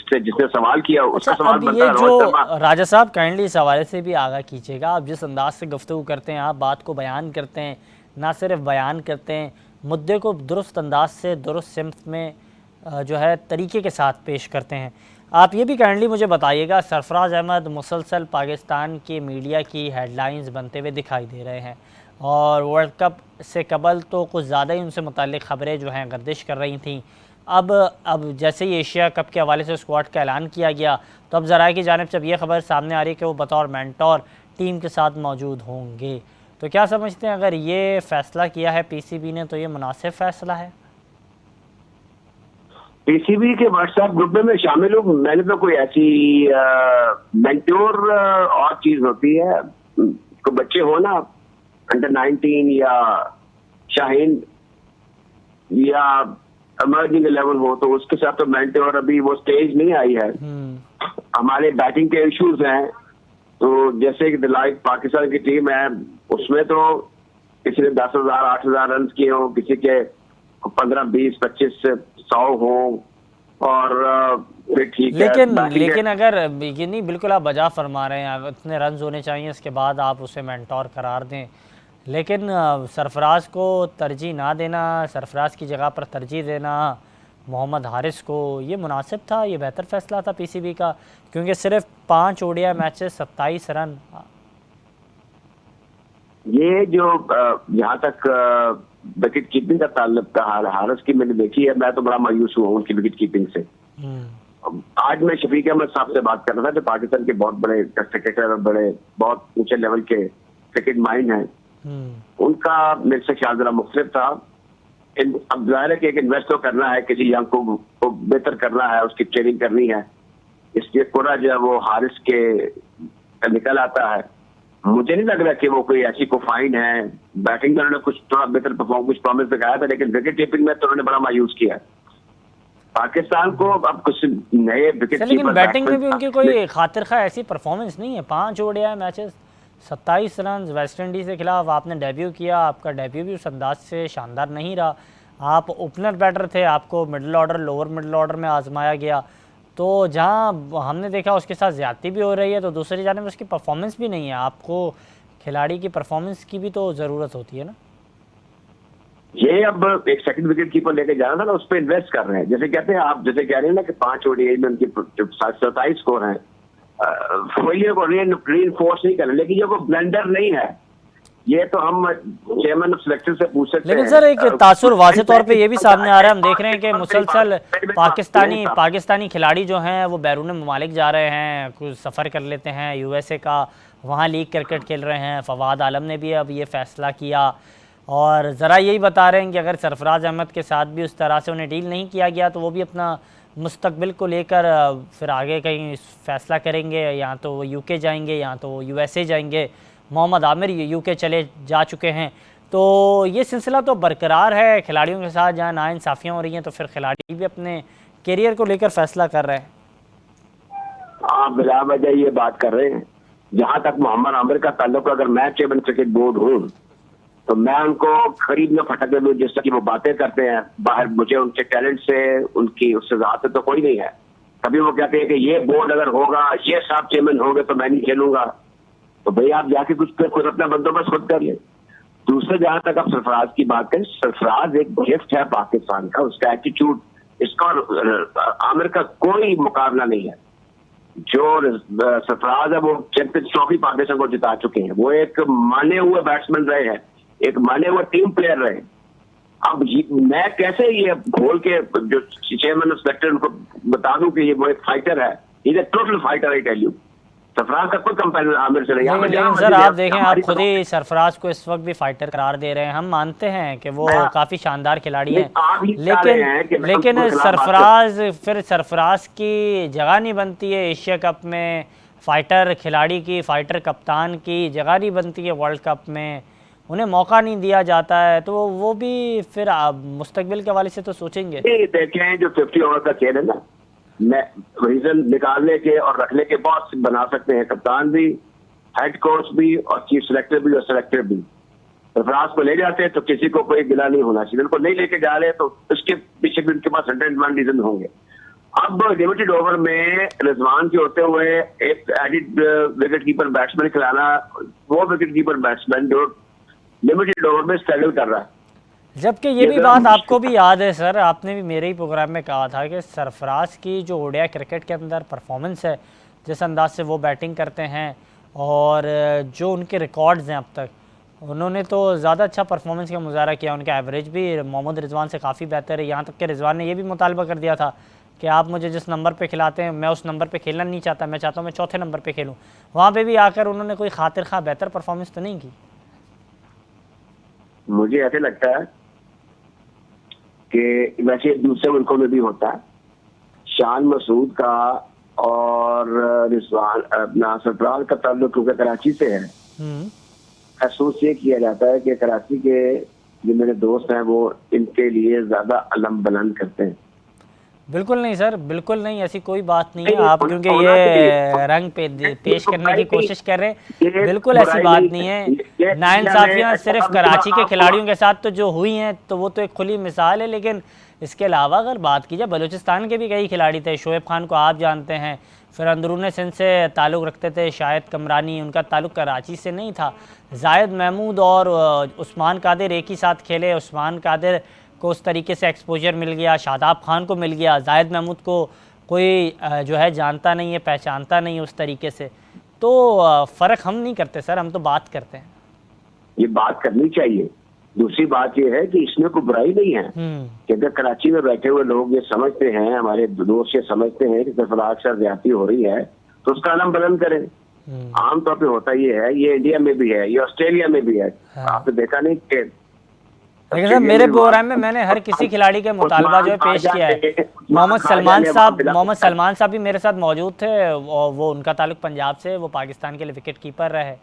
से जिसने सवाल किया उसका अच्छा, सवाल अब बनता ये है जो रोहित शर्मा। राजा साहब काइंडली इस हवाले से भी आगाह कीजिएगा, आप जिस अंदाज से गुफ्तगू करते हैं, आप बात को बयान करते हैं, ना सिर्फ बयान करते हैं, मुद्दे को दुरुस्त अंदाज से दुरुस्त सिमत में जो है तरीके के साथ पेश करते हैं। आप ये भी काइंडली मुझे बताइएगा, सरफराज अहमद मुसलसल पाकिस्तान की मीडिया की हेडलाइंस बनते हुए दिखाई दे रहे हैं, और वर्ल्ड कप से कबल तो कुछ ज़्यादा ही उनसे मुताल्लिक़ ख़बरें जो हैं गर्दिश कर रही थी। अब जैसे ही एशिया कप के हवाले से स्क्वाड का ऐलान किया गया, तो अब ज़राए की जानिब से अब ये खबर सामने आ रही है कि वो बतौर मेंटोर टीम के साथ मौजूद होंगे। तो क्या समझते हैं, अगर ये फ़ैसला किया है पीसीबी ने, तो ये मुनासिब फ़ैसला है? पीसीबी के व्हाट्सएप ग्रुप में मैं शामिल हूँ। मैंने तो कोई ऐसी मेंटोर और चीज होती है, तो बच्चे हो ना अंडर 19 या शाहीन या इमर्जिंग 11 हो, तो उसके साथ तो मेंटोर अभी वो स्टेज नहीं आई है। हमारे बैटिंग के इश्यूज हैं, तो जैसे कि लाइक पाकिस्तान की टीम है, उसमें तो किसी ने 10,000 8,000 रन किए हो, किसी के 15 20 25 100 हो, और फिर ठीक है। लेकिन अगर ये नहीं, बिल्कुल आप बजा फरमा रहे हैं, इतने रन होने चाहिए, इसके बाद आप उसे मेंटोर करार दें, लेकिन सरफराज को तरजीह ना देना, सरफराज की जगह पर तरजीह देना मोहम्मद हारिस को, ये मुनासिब था, ये बेहतर फ़ैसला था पीसीबी का, क्योंकि सिर्फ 5 ओडीआई मैचेस 27 रन। ये जो यहाँ तक विकेट कीपिंग का ताल्लुक था, हारिस की मैंने देखी है, मैं तो बड़ा मायूस हुआ उनकी विकेट कीपिंग से। आज मैं शफीक अहमद साहब से बात कर रहा था, जो पाकिस्तान के बहुत बड़े क्रिकेटर और बड़े बहुत ऊंचे लेवल के क्रिकेट माइंड हैं। उनका मेरे से ख्याल जरा मुख्तलिफ था। अब जाहिर है कि एक इन्वेस्ट तो करना है, किसी यंग को बेहतर करना है, उसकी ट्रेनिंग करनी है, इसलिए पूरा जो है वो हारिस के निकल आता है। मुझे नहीं लग रहा कि वो कोई ऐसी को फाइन है। बैटिंग में उन्होंने कुछ थोड़ा बेहतर परफॉर्म, कुछ प्रॉमिस दिखाया था, लेकिन विकेट कीपिंग में तो उन्होंने बड़ा मायूस किया पाकिस्तान को। अब कुछ नए विकेट, लेकिन बैटिंग में भी उनकी कोई खातिर खा ऐसी परफॉर्मेंस नहीं है। 5 ODI matches 27 run, West Indies के खिलाफ आपने डेब्यू किया, आपका डेब्यू भी उस अंदाज से शानदार नहीं रहा। आप ओपनर बैटर थे, आपको middle order, lower middle order में आजमाया गया, तो जहां हमने देखा उसके साथ ज़्यादती भी हो रही है, तो दूसरी जानिब उसकी परफॉर्मेंस भी नहीं है। आपको खिलाड़ी की परफॉर्मेंस की भी तो ज़रूरत होती है ना। ये अब एक सेकंड विकेट कीपर लेके जाना था ना, उस पर इन्वेस्ट कर रहे हैं। जैसे कहते हैं आप, जैसे कह रहे हैं ना कि 5 ओडीआई में उनकी 27 स्कोर है, फोलियो को रीइंफोर्स नहीं कर रहे, लेकिन ये कोई ब्लेंडर नहीं है। ये तो हम चेयरमैन ऑफ सिलेक्शन से पूछ सकते हैं। लेकिन सर एक तासुर वाज़े तौर पे ये भी सामने आ रहा है, हम देख रहे हैं कि मुसलसल पाकिस्तानी खिलाड़ी जो हैं वो बैरून ममालिक जा रहे हैं, कुछ सफ़र कर लेते हैं यूएसए का, वहाँ लीग क्रिकेट खेल रहे हैं। फवाद आलम ने भी अब ये फ़ैसला किया, और ज़रा यही बता रहे हैं कि अगर सरफराज अहमद के साथ भी उस तरह से उन्हें डील नहीं किया गया, तो वो भी अपना मुस्तकबिल को लेकर फिर आगे कहीं फ़ैसला करेंगे, या तो वो यूके जाएंगे या तो वो यूएसए जाएंगे। मोहम्मद आमिर यूके चले जा चुके हैं, तो ये सिलसिला तो बरकरार है खिलाड़ियों के साथ। जहाँ नाइंसाफ़ियाँ हो रही हैं, तो फिर खिलाड़ी भी अपने करियर को लेकर फ़ैसला कर रहे हैं। आप बिला वजह ये बात कर रहे हैं। जहाँ तक मोहम्मद आमिर का ताल्लुक, अगर मैं चेयरमैन क्रिकेट बोर्ड हूँ, तो मैं उनको खरीद में फटकने दूँ जिस तरह की वो बातें करते हैं बाहर। मुझे उनके टैलेंट से, उनकी उससे ज़्यादा तो कोई नहीं है। कभी वो कहते हैं कि ये बोर्ड अगर होगा, ये साहब चेयरमैन होंगे तो मैं नहीं खेलूंगा, तो भाई आप जाके कुछ अपना बंदोबस्त खुद कर ले। दूसरे, जहां तक आप सरफराज की बात करें, सरफराज एक गिफ्ट है पाकिस्तान का, उसका एटीट्यूड, इसका आमिर का कोई मुकाबला नहीं है। जो सरफराज है वो चैंपियंस ट्रॉफी पाकिस्तान को जिता चुके हैं, वो एक माने हुए बैट्समैन रहे हैं, एक माने हुए टीम प्लेयर रहे। अब मैं कैसे ये घोल के जो चेयरमैन ऑफ सिलेक्शन उनको बता दूं कि ये वो एक फाइटर है, is a total fighter, I tell you. Sarfaraz का कोई कंपैरिजन आमिर से नहीं। लेकिन सर आप देखें, आप खुद ही सरफराज को इस वक्त भी फाइटर करार दे रहे हैं। हम मानते हैं कि वो काफ़ी शानदार खिलाड़ी हैं, लेकिन सरफराज की जगह नहीं बनती है एशिया कप में, फ़ाइटर खिलाड़ी की, फ़ाइटर कप्तान की जगह नहीं बनती है वर्ल्ड कप में। उन्हें मौका नहीं दिया जाता है, तो वो भी फिर मुस्तकबिल के हवाले से तो सोचेंगे। देखें जो 50 ओवर का खेल है ना, रीजन निकालने के और रखने के बहुत बना सकते हैं, कप्तान भी, हेड कोच भी और चीफ सेलेक्टर भी और सेलेक्टर भी। सरफराज को ले जाते हैं तो किसी को कोई गिला नहीं होना चाहिए, उनको नहीं लेके जा रहे तो उसके पीछे भी उनके पास 101 रीजन होंगे। अब लिमिटेड ओवर में रिजवान के होते हुए एक एडिड विकेट कीपर बैट्समैन खिलाना, वो विकेट कीपर बैट्समैन जो लिमिटेड ओवर में स्ट्रगल कर रहा है। जबकि ये भी बात आपको भी याद है सर, आपने भी मेरे ही प्रोग्राम में कहा था कि सरफराज की जो ओडिया क्रिकेट के अंदर परफॉर्मेंस है, जिस अंदाज से वो बैटिंग करते हैं और जो उनके रिकॉर्ड्स हैं अब तक, उन्होंने तो ज़्यादा अच्छा परफॉर्मेंस का मुजाहरा किया। उनका एवरेज भी मोहम्मद रिजवान से काफ़ी बेहतर है। यहाँ तक कि रिजवान ने ये भी मुतालबा कर दिया था कि आप मुझे जिस नंबर पे खिलाते हैं मैं उस नंबर पे खेलना नहीं चाहता, मैं चाहता हूँ मैं चौथे नंबर पे खेलूँ। वहाँ पे भी आकर उन्होंने कोई खातिर खा बेहतर परफॉर्मेंस तो नहीं की। मुझे ऐसे लगता है कि वैसे दूसरे मुल्कों में भी होता है, शान मसूद का और रिजवान अपना सरफराज का ताल्लुक क्योंकि कराची से है, महसूस ये किया जाता है कि कराची के जो मेरे दोस्त हैं वो इनके लिए ज्यादा अलम बुलंद करते हैं। बिल्कुल नहीं सर, बिल्कुल नहीं, ऐसी कोई बात नहीं है। आप क्योंकि ये रंग पेश करने की कोशिश कर रहे हैं, बिल्कुल ऐसी बात नहीं है। नाइंसाफियाँ सिर्फ कराची के खिलाड़ियों के साथ तो जो हुई हैं तो वो तो एक खुली मिसाल है, लेकिन इसके अलावा अगर बात की जाए बलूचिस्तान के भी कई खिलाड़ी थे। शोएब खान को आप जानते हैं, फिर अंदरून सिंध से ताल्लुक़ रखते थे शाहिद कमरानी, उनका ताल्लुक़ कराची से नहीं था। जायद महमूद और उस्मान कादिर एक ही साथ खेले, उस्मान कादिर को उस तरीके से एक्सपोजर मिल गया, शादाब खान को मिल गया, जायद महमूद को कोई जो है जानता नहीं है, पहचानता नहीं है उस तरीके से। तो फ़र्क हम नहीं करते सर, हम तो बात करते हैं। ये बात करनी चाहिए। दूसरी बात ये है कि इसमें कोई बुराई नहीं है कि अगर कराची में बैठे हुए लोग ये समझते हैं, हमारे दोस्त ये समझते हैं कि सरफराज से ज्यादती हो रही है तो उसका अलम बुलंद करें। आमतौर पे होता ये है, ये इंडिया में भी है, ये ऑस्ट्रेलिया में भी है। आपने देखा नहीं कि लेकिन सर मेरे प्रोग्राम में मैंने हर किसी खिलाड़ी के मुतालबा जो है पेश किया है। मोहम्मद सलमान साहब भी मेरे साथ मौजूद थे और वो उनका ताल्लुक पंजाब से, वो पाकिस्तान के लिए विकेट कीपर रहे,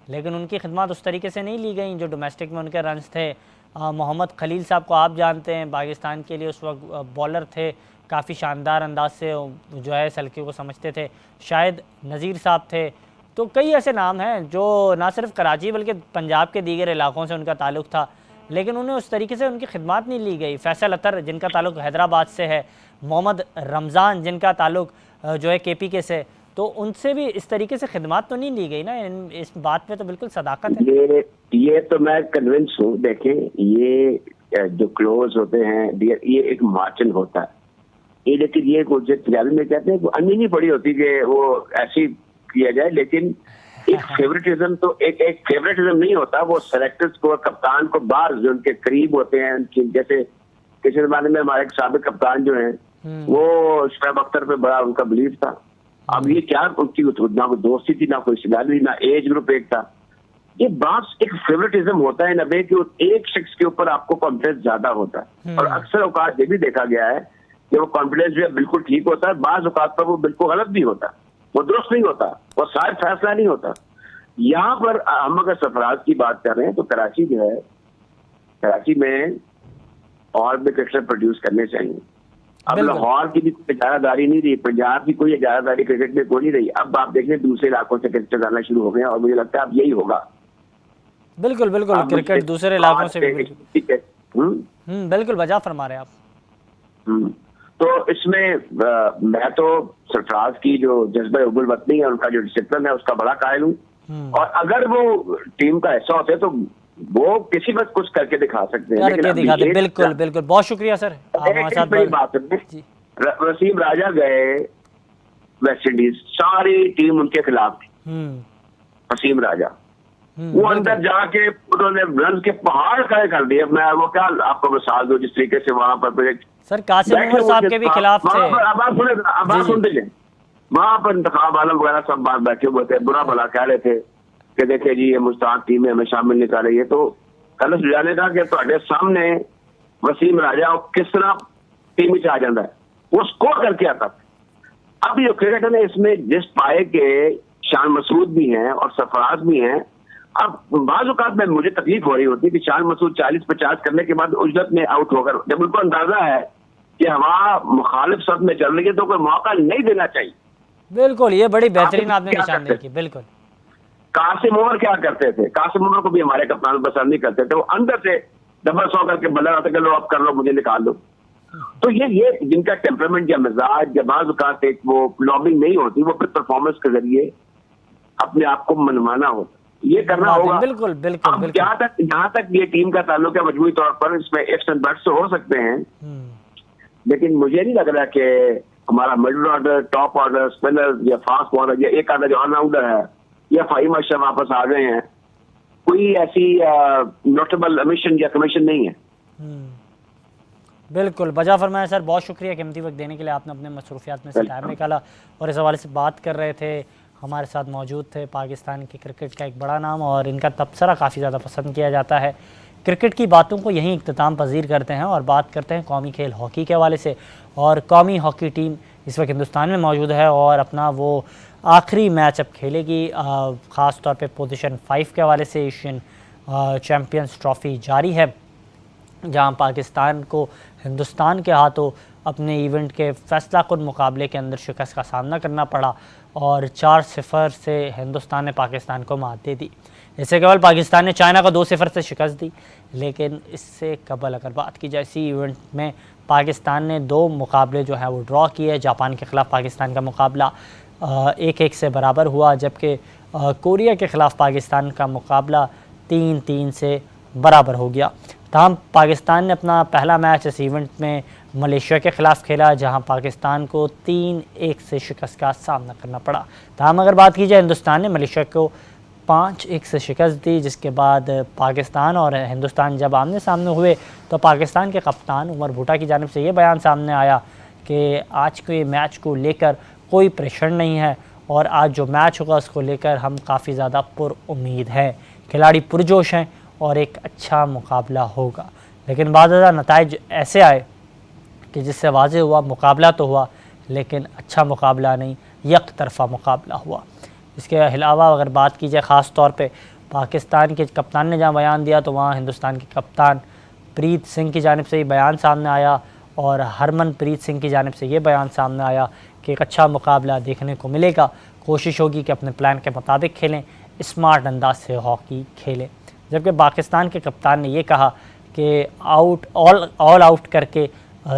लेकिन उनकी खिदमत उस तरीके से नहीं ली गई जो डोमेस्टिक में उनके रन्स थे। मोहम्मद खलील साहब को आप जानते हैं, पाकिस्तान के लिए उस वक्त बॉलर थे, काफ़ी शानदार अंदाज से जो है सलकियों को समझते थे। शायद नज़ीर साहब थे। तो कई ऐसे नाम हैं जो ना सिर्फ कराची बल्कि पंजाब के दीगर इलाकों से उनका ताल्लुक था, लेकिन उन्हें उस तरीके से उनकी खिदमत नहीं ली गई। फैसल अतर जिनका ताल्लुक हैदराबाद से है, मोहम्मद रमज़ान जिनका ताल्लुक जो है KPK से, तो उनसे भी इस तरीके से खिदमत तो नहीं ली गई ना। इस बात पे तो बिल्कुल सदाकत है। ये तो मैं कन्विंस हूँ। देखें, ये जो क्लोज होते हैं ये एक मार्जिन होता है ये, लेकिन ये कुछ पंजाबी में कहते हैं अन्य नहीं पड़ी होती कि वो ऐसी किया जाए, लेकिन एक फेवरेटिज्म तो एक फेवरेटिज्म नहीं होता। वो सेलेक्टर्स को, कप्तान को बाहर जो उनके करीब होते हैं, जैसे किसी जमाने में हमारे साबिक कप्तान जो हैं वो शुएब अख्तर पे बड़ा उनका बिलीव था। अब ये क्या उनकी ना कोई दोस्ती थी, ना कोई रिश्तेदारी, ना एज ग्रुप एक था। ये बात एक फेवरेटिज्म होता है नबे कि एक शख्स के ऊपर आपको कॉन्फिडेंस ज्यादा होता है, और अक्सर औकात ये भी देखा गया है कि वो कॉन्फिडेंस जो है बिल्कुल ठीक होता है, बाज औकात पर वो बिल्कुल गलत भी होता है, वो दुरुस्त नहीं होता, वो साफ फैसला नहीं होता। यहाँ पर हम अगर सरफराज की बात कर रहे हैं तो कराची जो है, कराची में और भी क्रिकेटर प्रोड्यूस करने चाहिए। अब लाहौर की भी कोई इजारादारी नहीं रही, पंजाब की कोई इजारादारी क्रिकेट में कोई नहीं रही। अब आप देखें दूसरे इलाकों से क्रिकेटर आना शुरू हो गए और मुझे लगता है अब यही होगा। बिल्कुल बिल्कुल, क्रिकेट दूसरे इलाकों से भी ठीक है। बिल्कुल वजह फरमा रहे हैं आप। तो इसमें मैं तो सरफराज की जो जज्बा उबुल वतनी है, उनका जो डिसिप्लिन है, उसका बड़ा कायल हूँ। और अगर वो टीम का हिस्सा होते तो वो किसी वक्त कुछ करके दिखा सकते हैं, करके दिखाते। बिल्कुल बिल्कुल, बहुत शुक्रिया सर, हमारे साथ बात है। वसीम राजा गए वेस्ट इंडीज, सारी टीम उनके खिलाफ थी। वसीम राजा वो अंदर जाके उन्होंने रन के पहाड़ खड़े कर दिए। मैं वो क्या आपको मिसाल दूं, जिस तरीके से वहां पर सर कासिम उमर साहब के भी खिलाफ थे। अब आप सुनते थे, वहां पर इंतखाब आलम वगैरह सब बात बैठे हुए थे, बुरा भला कह रहे थे कि देखिए जी ये मुस्ताक टीम में हमें शामिल नहीं कर रही है। तो कल सुझाने का कि ਤੁਹਾਡੇ सामने वसीम राजा किस तरह टीम में आ जाता है, वो स्कोर करके आता। अब ये क्रिकेटर ने इसमें जिस पाए के शान मसूद भी हैं और सरफराज भी हैं, अब बाज़ औक़ात में मुझे तकलीफ हो रही होती है कि शान मसूद 40-50 करने के बाद उजरत में आउट होकर, जब उनको अंदाजा है कि हवा मुखालिफ सफ में चल रही है तो कोई मौका नहीं देना चाहिए। बिल्कुल, ये बड़ी बेहतरीन आपने क्या निशानदेही करते की। बिल्कुल कासिम उमर क्या करते थे? कासिम उमर को भी हमारे कप्तान पसंद नहीं करते थे। वो अंदर से डबल 100 करके बल्ला आता कि लो अब कर लो, मुझे निकाल लो। तो ये जिनका टेम्परामेंट या मिजाज या बाज़ औक़ात एक वो लॉबिंग नहीं होती, वो फिर परफॉर्मेंस के जरिए अपने आप को मनवाना होता, ये करना होगा। बिल्कुल बिल्कुल अब बिल्कुल। जहां तक ये टीम का ताल्लुक है, मजबूरी तौर पर इसमें इफ्स एंड बट्स हो सकते हैं, लेकिन मुझे नहीं लग रहा कि हमारा middle order, top order, spinner या फास्ट बॉलर या एक आधा जो ऑलराउंडर है या फ़हीम अशरफ वापस आ गए हैं, कोई ऐसी नोटेबल मिशन या कमीशन नहीं है। बिल्कुल बजा फरमाया सर, बहुत शुक्रिया कीमती वक्त देने के लिए। आपने अपने मसरूफियात में से टाइम निकाला और इस हवाले से बात कर रहे थे। हमारे साथ मौजूद थे पाकिस्तान की क्रिकेट का एक बड़ा नाम, और इनका तबसरा काफ़ी ज़्यादा पसंद किया जाता है। क्रिकेट की बातों को यहीं इख्तिताम पजीर करते हैं और बात करते हैं कौमी खेल हॉकी के हवाले से। और कौमी हॉकी टीम इस वक्त हिंदुस्तान में मौजूद है और अपना वो आखिरी मैच अब खेलेगी। ख़ास तौर पे पोजीशन 5 के हवाले से एशियन चैम्पियंस ट्रॉफ़ी जारी है, जहां पाकिस्तान को हिंदुस्तान के हाथों अपने इवेंट के फैसला कुन मुकाबले के अंदर शिकस्त का सामना करना पड़ा और 4-0 से हिंदुस्तान ने पाकिस्तान को मात दे दी। इससे केवल पाकिस्तान ने चाइना को 2-0 से शिकस्त दी, लेकिन इससे कबल अगर बात की जाए इसी इवेंट में पाकिस्तान ने 2 मुकाबले जो है वो ड्रॉ किए। जापान के ख़िलाफ़ पाकिस्तान का मुकाबला 1-1 से बराबर हुआ, जबकि कोरिया के ख़िलाफ़ पाकिस्तान का मुकाबला 3-3 से बराबर हो गया। तमाम पाकिस्तान ने अपना पहला मैच इस इवेंट में मलेशिया के ख़िलाफ़ खेला, जहां पाकिस्तान को 3-1 से शिकस्त का सामना करना पड़ा। तमाम अगर बात की जाए हिंदुस्तान ने मलेशिया को 5-1 से शिकस्त दी, जिसके बाद पाकिस्तान और हिंदुस्तान जब आमने सामने हुए तो पाकिस्तान के कप्तान उमर भुट्टा की जानिब से ये बयान सामने आया कि आज के मैच को लेकर कोई प्रेशर नहीं है और आज जो मैच होगा उसको लेकर हम काफ़ी ज़्यादा पुरुम्मीद हैं, खिलाड़ी पुरजोश हैं और एक अच्छा मुकाबला होगा। लेकिन बाद नताइज ऐसे आए कि जिससे वाज़ेह हुआ मुकाबला तो हुआ, लेकिन अच्छा मुकाबला नहीं, एक तरफ़ा मुकाबला हुआ। इसके अलावा अगर बात की जाए ख़ास तौर पे पाकिस्तान के कप्तान ने जहाँ बयान दिया तो वहाँ हिंदुस्तान के कप्तान प्रीत सिंह की जानिब से ये बयान सामने आया और हरमनप्रीत सिंह की जानिब से ये बयान सामने आया कि एक अच्छा मुकाबला देखने को मिलेगा। कोशिश होगी कि अपने प्लान के मुताबिक खेलें, स्मार्ट अंदाज से हॉकी खेलें। जबकि पाकिस्तान के कप्तान ने ये कहा कि ऑल आउट करके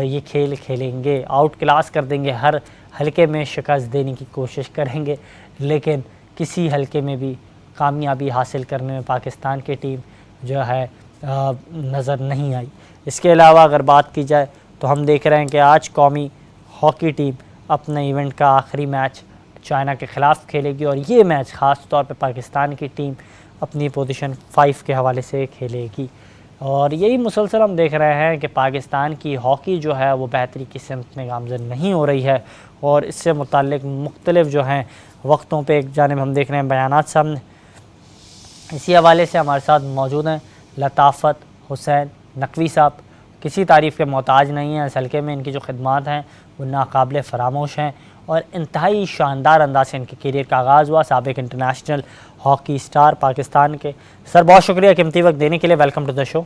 ये खेल खेलेंगे, आउट क्लास कर देंगे, हर हलके में शिकस्त देने की कोशिश करेंगे, लेकिन किसी हलके में भी कामयाबी हासिल करने में पाकिस्तान की टीम जो है नज़र नहीं आई। इसके अलावा अगर बात की जाए तो हम देख रहे हैं कि आज कौमी हॉकी टीम अपने इवेंट का आखिरी मैच चाइना के ख़िलाफ़ खेलेगी और ये मैच ख़ास तौर पे पाकिस्तान की टीम अपनी पोजीशन 5 के हवाले से खेलेगी। और यही मुसलसल हम देख रहे हैं कि पाकिस्तान की हॉकी जो है वो बेहतरी की सिमत में गामज़न नहीं हो रही है और इससे मुताल्लिक़ मुख्तलिफ जो हैं वक्तों पे एक जानिब हम देख रहे हैं बयानात सामने। इसी हवाले से हमारे साथ मौजूद हैं लताफ़त हुसैन नकवी साहब, किसी तारीफ़ के मोहताज नहीं हैं। इस हल्के में इनकी जो खिदमात हैं वो नाकाबिल फ़रामोश हैं और इंतहाई शानदार अंदाज से इनके करियर का आगाज़ हुआ। साबिक इंटरनेशनल हॉकी स्टार पाकिस्तान के। सर बहुत शुक्रिया कीमती वक्त देने के लिए, वेलकम टू द शो।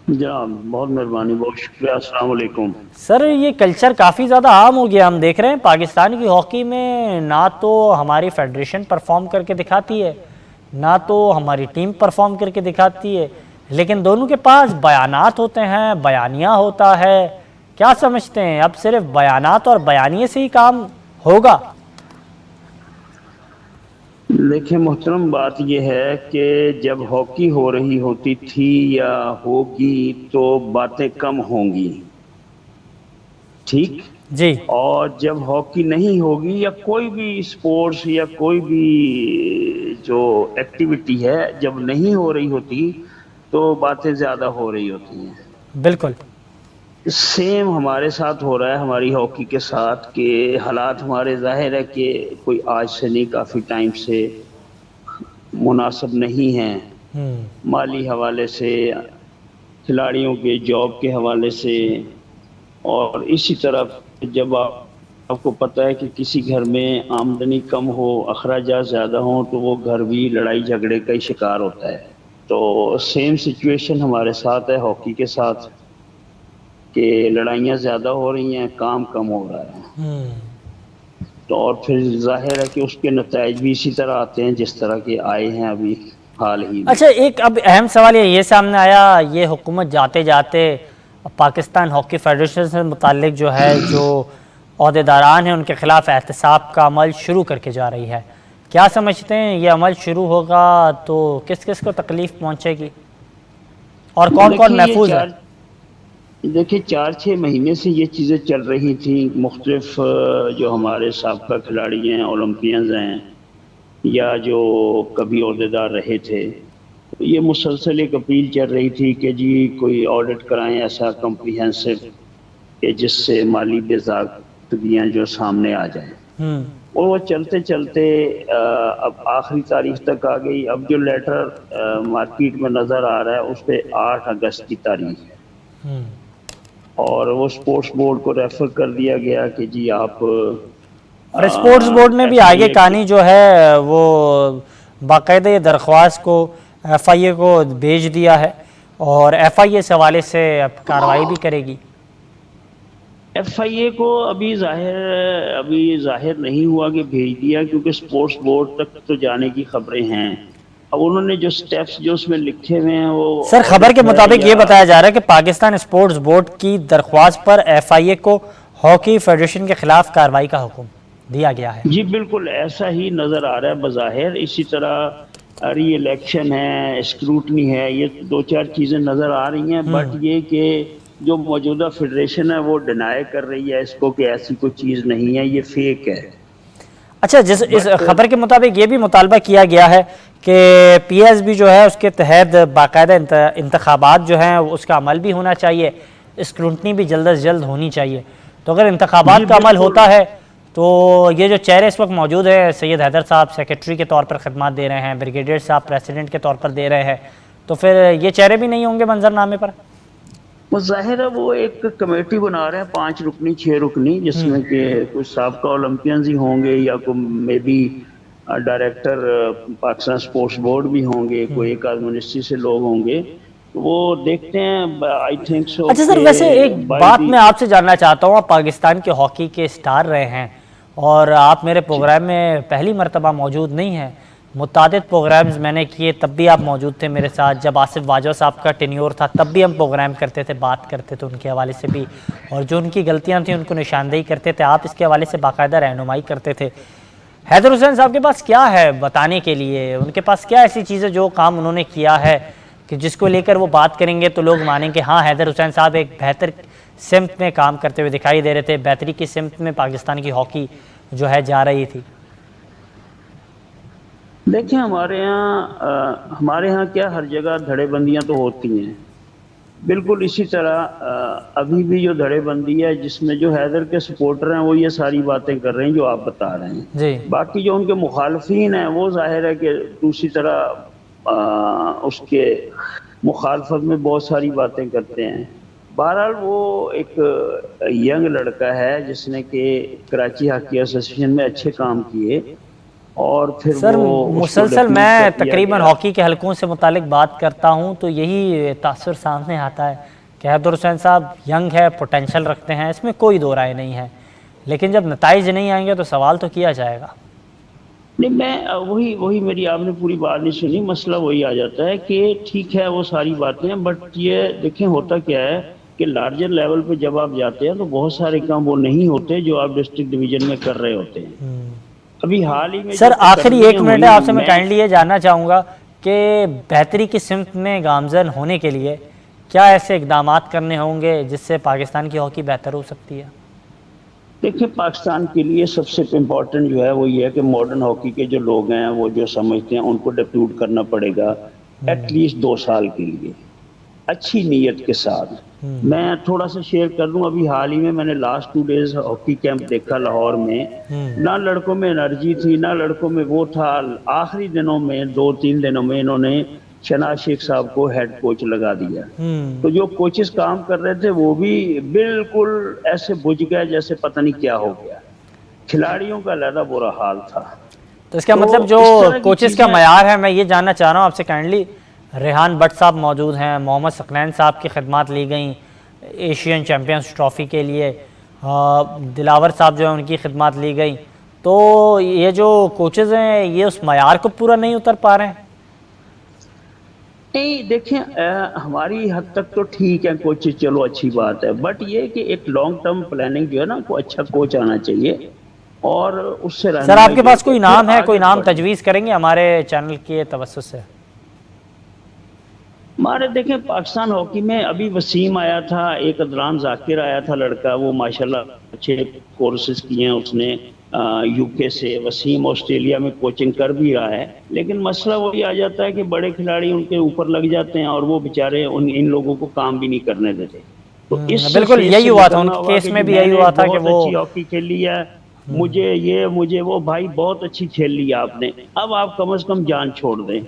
जनाब बहुत मेहरबानी, बहुत शुक्रिया। अस्सलाम वालेकुम। सर ये कल्चर काफ़ी ज़्यादा आम हो गया, हम देख रहे हैं पाकिस्तान की हॉकी में ना तो हमारी फेडरेशन परफॉर्म करके दिखाती है ना तो हमारी टीम परफॉर्म करके दिखाती है, लेकिन दोनों के पास बयानात होते हैं, बयानिया होता है। क्या समझते हैं अब सिर्फ बयानात और बयानिए से ही काम होगा? देखिए मोहतरम, बात यह है कि जब हॉकी हो रही होती थी या होगी तो बातें कम होंगी, ठीक जी। और जब हॉकी नहीं होगी या कोई भी स्पोर्ट्स या कोई भी जो एक्टिविटी है जब नहीं हो रही होती तो बातें ज़्यादा हो रही होती हैं। बिल्कुल सेम हमारे साथ हो रहा है, हमारी हॉकी के साथ के हालात हमारे ज़ाहिर है कि कोई आज से नहीं, काफ़ी टाइम से मुनासिब नहीं हैं। माली हवाले से, खिलाड़ियों के जॉब के हवाले से, और इसी तरफ जब आप आपको पता है कि किसी घर में आमदनी कम हो, अखराजात ज़्यादा हो, तो वो घर भी लड़ाई झगड़े का ही शिकार होता है। तो सेम सिचुएशन हमारे साथ है हॉकी के साथ, कि लड़ाइयाँ ज़्यादा हो रही हैं, काम कम हो रहा है। तो और फिर जाहिर है कि उसके नताइज भी इसी तरह आते हैं जिस तरह के आए हैं अभी हाल ही में। अच्छा, एक अब अहम सवाल ये सामने आया, ये हुकूमत जाते जाते पाकिस्तान हॉकी फेडरेशन से मुतालिक जो है जो अहदेदारान हैं उनके खिलाफ एहतसाब का अमल शुरू करके जा रही है। क्या समझते हैं ये अमल शुरू होगा तो किस किस को तकलीफ़ पहुँचेगी और कौन कौन महफूज है? देखिए 4-6 महीने से ये चीज़ें चल रही थी। मुख्तलिफ जो हमारे साबका खिलाड़ी हैं, ओलंपियंस हैं, या जो कभी अहदेदार रहे थे, तो ये मुसलसल एक अपील चल रही थी कि जी कोई ऑडिट कराएं ऐसा कम्प्रीहेंसिव कि जिससे माली बेज़ाब्तगियाँ जो सामने आ जाएं। और वो चलते चलते अब आखिरी तारीख तक आ गई। अब जो लेटर मार्केट में नज़र आ रहा है उस पर 8 अगस्त की तारीख है, और वो स्पोर्ट्स बोर्ड को रेफर कर दिया गया कि जी आप, और स्पोर्ट्स बोर्ड ने भी आगे कहानी जो है वो बाकायदा ये दरख्वास्त को FIA को भेज दिया है और FIA इस हवाले से अब कार्रवाई भी करेगी। FIA को अभी जाहिर नहीं हुआ कि भेज दिया, क्योंकि स्पोर्ट्स बोर्ड तक तो जाने की खबरें हैं। अब उन्होंने जो स्टेप्स जो उसमें लिखे हुए हैं वो, सर खबर के मुताबिक ये बताया जा रहा है कि पाकिस्तान स्पोर्ट्स बोर्ड की दरख्वास्त पर FIA को हॉकी फेडरेशन के खिलाफ कार्रवाई का हुक्म दिया गया है। जी बिल्कुल ऐसा ही नजर आ रहा है बज़ाहिर। इसी तरह री इलेक्शन है, स्क्रूटनी है, ये 2-4 चीजें नजर आ रही हैं। बट ये कि जो मौजूदा फेडरेशन है वो डिनाई कर रही है इसको कि ऐसी कोई चीज नहीं है, ये फेक है। अच्छा, जिस इस खबर के मुताबिक ये भी मुतालबा किया गया है कि PSB जो है उसके तहत बाकायदा इंतखाबात जो हैं उसका अमल भी होना चाहिए, स्क्रूटनी भी जल्द अज जल्द होनी चाहिए। तो अगर इंतखाबात का अमल होता है तो ये जो चेहरे इस वक्त मौजूद है, सैयद हैदर साहब सेक्रेटरी के तौर पर खिदमत दे रहे हैं, ब्रिगेडियर साहब प्रेसिडेंट के तौर पर दे रहे हैं, तो फिर ये चेहरे भी नहीं होंगे मंजरनामे पर। वो जाहिर है वो एक कमेटी बना रहे हैं 5 रुकनी 6 रुकनी, जिसमें कि कुछ साबका ओलंपियंस ही होंगे या कोई may be director Pakistan sports board भी होंगे, कोई एक आध मिनिस्ट्री से लोग होंगे। वो देखते हैं, आई थिंक सो। अच्छा सर, वैसे एक बात मैं आपसे जानना चाहता हूँ, आप पाकिस्तान के हॉकी के स्टार रहे हैं और आप मेरे प्रोग्राम में पहली मरतबा मौजूद नहीं हैं। मुतादिद प्रोग्राम्स मैंने किए, तब भी आप मौजूद थे मेरे साथ। जब आसिफ वाजवा साहब का टेन्योर था तब भी हम प्रोग्राम करते थे, बात करते थे उनके हवाले से भी, और जो उनकी गलतियां थी उनको निशानदेही करते थे। आप इसके हवाले से बाकायदा रहनुमाई करते थे। हैदर हुसैन साहब के पास क्या है बताने के लिए? उनके पास क्या ऐसी चीज़ें जो काम उन्होंने किया है कि जिसको लेकर वो बात करेंगे तो लोग मानेंगे हाँ हैदर हुसैन साहब एक बेहतर सिमत में काम करते हुए दिखाई दे रहे थे, बेहतरी की सिमत में पाकिस्तान की हॉकी जो है जा रही थी? देखिए हमारे यहाँ क्या हर जगह धड़ेबंदियां तो होती हैं। बिल्कुल इसी तरह अभी भी जो धड़ेबंदी है जिसमें जो हैदर के सपोर्टर हैं वो ये सारी बातें कर रहे हैं जो आप बता रहे हैं जी। बाकी जो उनके मुखालफीन हैं वो जाहिर है कि दूसरी तरह उसके मुखालफत में बहुत सारी बातें करते हैं। बहरहाल वो एक यंग लड़का है जिसने कि कराची हॉकी एसोसिएशन में अच्छे काम किए, और फिर सर वो मुसलसल मैं तकरीबन हॉकी के हलकों से मुतालिक बात करता हूँ तो यही तासुर सामने आता है कि हैदर हुसैन साहब यंग है, पोटेंशल रखते हैं, इसमें कोई दो राय नहीं है, लेकिन जब नताइज नहीं आएंगे तो सवाल तो किया जाएगा। नहीं, मैं वही मेरी आपने पूरी बात नहीं सुनी। मसला वही आ जाता है कि ठीक है वो सारी बातें, बट ये देखें होता क्या है कि लार्जर लेवल पे जब आप जाते हैं तो बहुत सारे काम वो नहीं होते जो आप डिस्ट्रिक्ट डिवीजन में कर रहे होते हैं। अभी हाल ही में सर आखिरी 1 मिनट है, आपसे मैं काइंडली ये जानना चाहूँगा कि बेहतरी की सिमत में गामजन होने के लिए क्या ऐसे इकदाम करने होंगे जिससे पाकिस्तान की हॉकी बेहतर हो सकती है? देखिए पाकिस्तान के लिए सबसे इम्पोर्टेंट जो है वो ये है कि मॉडर्न हॉकी के जो लोग हैं वो जो समझते हैं उनको डिप्यूट करना पड़ेगा एटलीस्ट 2 साल के लिए अच्छी नीयत के साथ। मैं थोड़ा सा शेयर कर दूं, अभी हाल ही में मैंने लास्ट 2 डेज हॉकी कैंप देखा लाहौर में। ना लड़कों में एनर्जी थी ना लड़कों में वो था। आखिरी दिनों में 2-3 दिनों में इन्होंने शनाज शेख साहब को हेड कोच लगा दिया। तो जो कोचेस काम कर रहे थे वो भी बिल्कुल ऐसे बुझ गए जैसे पता नहीं क्या हो गया। खिलाड़ियों का अलग बुरा हाल था। तो इसका तो मतलब जो इस तरह की कोचेस का चीजें- मयार है, मैं ये जानना चाह रहा हूँ आपसे काइंडली। रेहान भट्ट साहब मौजूद हैं, मोहम्मद सकलैन साहब की खिदमत ली गई एशियन चैम्पियंस ट्रॉफ़ी के लिए, दिलावर साहब जो है उनकी खिदमत ली गई। तो ये जो कोचेज़ हैं ये उस मयार को पूरा नहीं उतर पा रहे हैं। नहीं देखें, हमारी हद तक तो ठीक है कोचेज, चलो अच्छी बात है, बट ये कि एक लॉन्ग टर्म प्लानिंग जो है ना, को अच्छा कोच आना चाहिए और उससे सर रहना आपके पास कोई नाम है, कोई नाम बढ़े। तजवीज़ करेंगे हमारे चैनल के तवस्सुस से? हमारे देखें पाकिस्तान हॉकी में अभी वसीम आया था, एक अदनान जाकिर आया था लड़का, वो माशाल्लाह अच्छे कोर्सेज किए हैं उसने यूके से। वसीम ऑस्ट्रेलिया में कोचिंग कर भी रहा है, लेकिन मसला वही आ जाता है कि बड़े खिलाड़ी उनके ऊपर लग जाते हैं और वो बेचारे इन लोगों को काम भी नहीं करने देते। तो इस बिल्कुल फेज यही से हुआ था निकलना उनके होगा केस कि में जी भी यही मैंने हुआ था कि बहुत वो अच्छी हॉकी खेली है, मुझे वो, भाई बहुत अच्छी खेल लिया आपने, अब आप कम से कम जान छोड़ दें।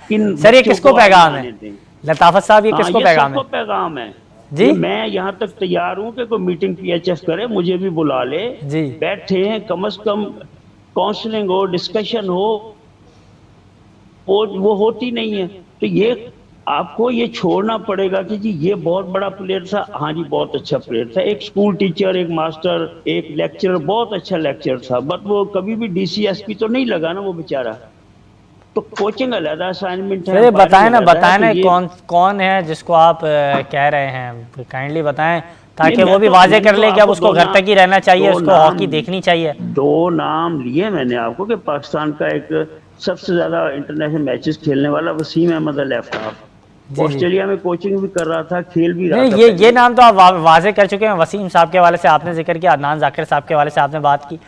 किन सर ये बच्चों किसको को आगे पैगाम आने है, दें। लताफत साहब, ये हाँ, किसको ये पैगाम सबको है? पैगाम है। जी ये मैं यहाँ तक तैयार हूँ कि कोई मीटिंग पीएचएफ करे, मुझे भी बुला ले, जी बैठे हैं कम से कम, काउंसलिंग हो, डिस्कशन हो, वो होती नहीं है। तो ये आपको ये छोड़ना पड़ेगा कि जी ये बहुत बड़ा प्लेयर था, हाँ जी बहुत अच्छा प्लेयर था, एक स्कूल टीचर, एक मास्टर, एक लेक्चरर, बहुत अच्छा लेक्चरर था, बट वो कभी भी डीसीएसपी तो नहीं लगा ना वो बेचारा। तो कोचिंग अलग असाइनमेंट है, फिर अंपायरिंग अलग है, बताएं तो ना ये कौन कौन है जिसको आप कह रहे हैं, काइंडली बताएं नहीं, ताकि वो भी वाजे मैंने कर तो ले कि अब आपको उसको घर तक ही रहना चाहिए, दो उसको नाम हॉकी देखनी चाहिए। दो नाम लिए मैंने आपको कि पाकिस्तान का एक सबसे ज्यादा इंटरनेशनल मैचेस खेलने वाला वसीम अहमद अल अफ्ताब, जी जी, ऑस्ट्रेलिया में कोचिंग भी कर रहा था, खेल भी रहा नहीं था ये पहले। नाम तो आप वाजे कर चुके हैं। वसीम साहब के हवाले से आपने जिक्र किया, अदनान जाकिर साहब के हवाले से आपने बात की,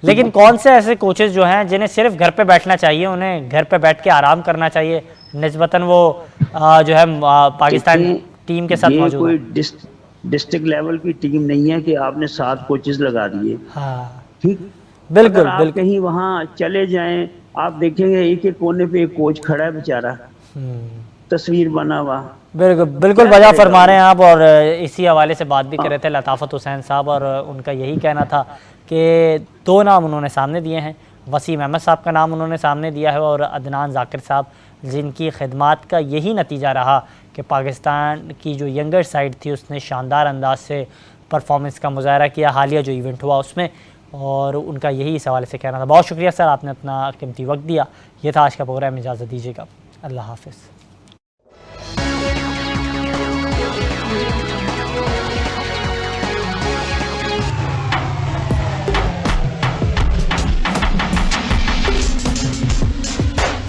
लेकिन कौन से ऐसे कोचेज जो हैं जिन्हें सिर्फ घर पे बैठना चाहिए, उन्हें घर पे बैठ के आराम करना चाहिए निस्बतन वो जो है पाकिस्तान देखिए, टीम के साथ ये मौजूद कोई है? डिस्ट्रिक्ट लेवल की टीम नहीं है कि आपने 7 कोचेज लगा दिए। हाँ ठीक, अगर बिल्कुल आप बिल्कुल। कहीं वहां चले जाएं, आप देखेंगे एक एक कोने पे एक कोच खड़ा है बेचारा, तस्वीर बना हुआ। बिल्कुल बिल्कुल क्या वजह करेगा फरमा वो? रहे हैं आप। और इसी हवाले से बात भी कर रहे थे हाँ, लताफ़त हुसैन साहब, और उनका यही कहना था कि 2 नाम उन्होंने सामने दिए हैं। वसीम अहमद साहब का नाम उन्होंने सामने दिया है और अदनान जाकिर साहब, जिनकी खिदमात का यही नतीजा रहा कि पाकिस्तान की जो यंगर साइड थी उसने शानदार अंदाज से परफॉर्मेंस का मुजाहरा किया हालिया जो इवेंट हुआ उसमें, और उनका यही इस हवाले से कहना था। बहुत शुक्रिया सर, आपने अपना कीमती वक्त दिया। ये था आज का प्रोग्राम, इजाज़त दीजिएगा, अल्लाह हाफ़िज़।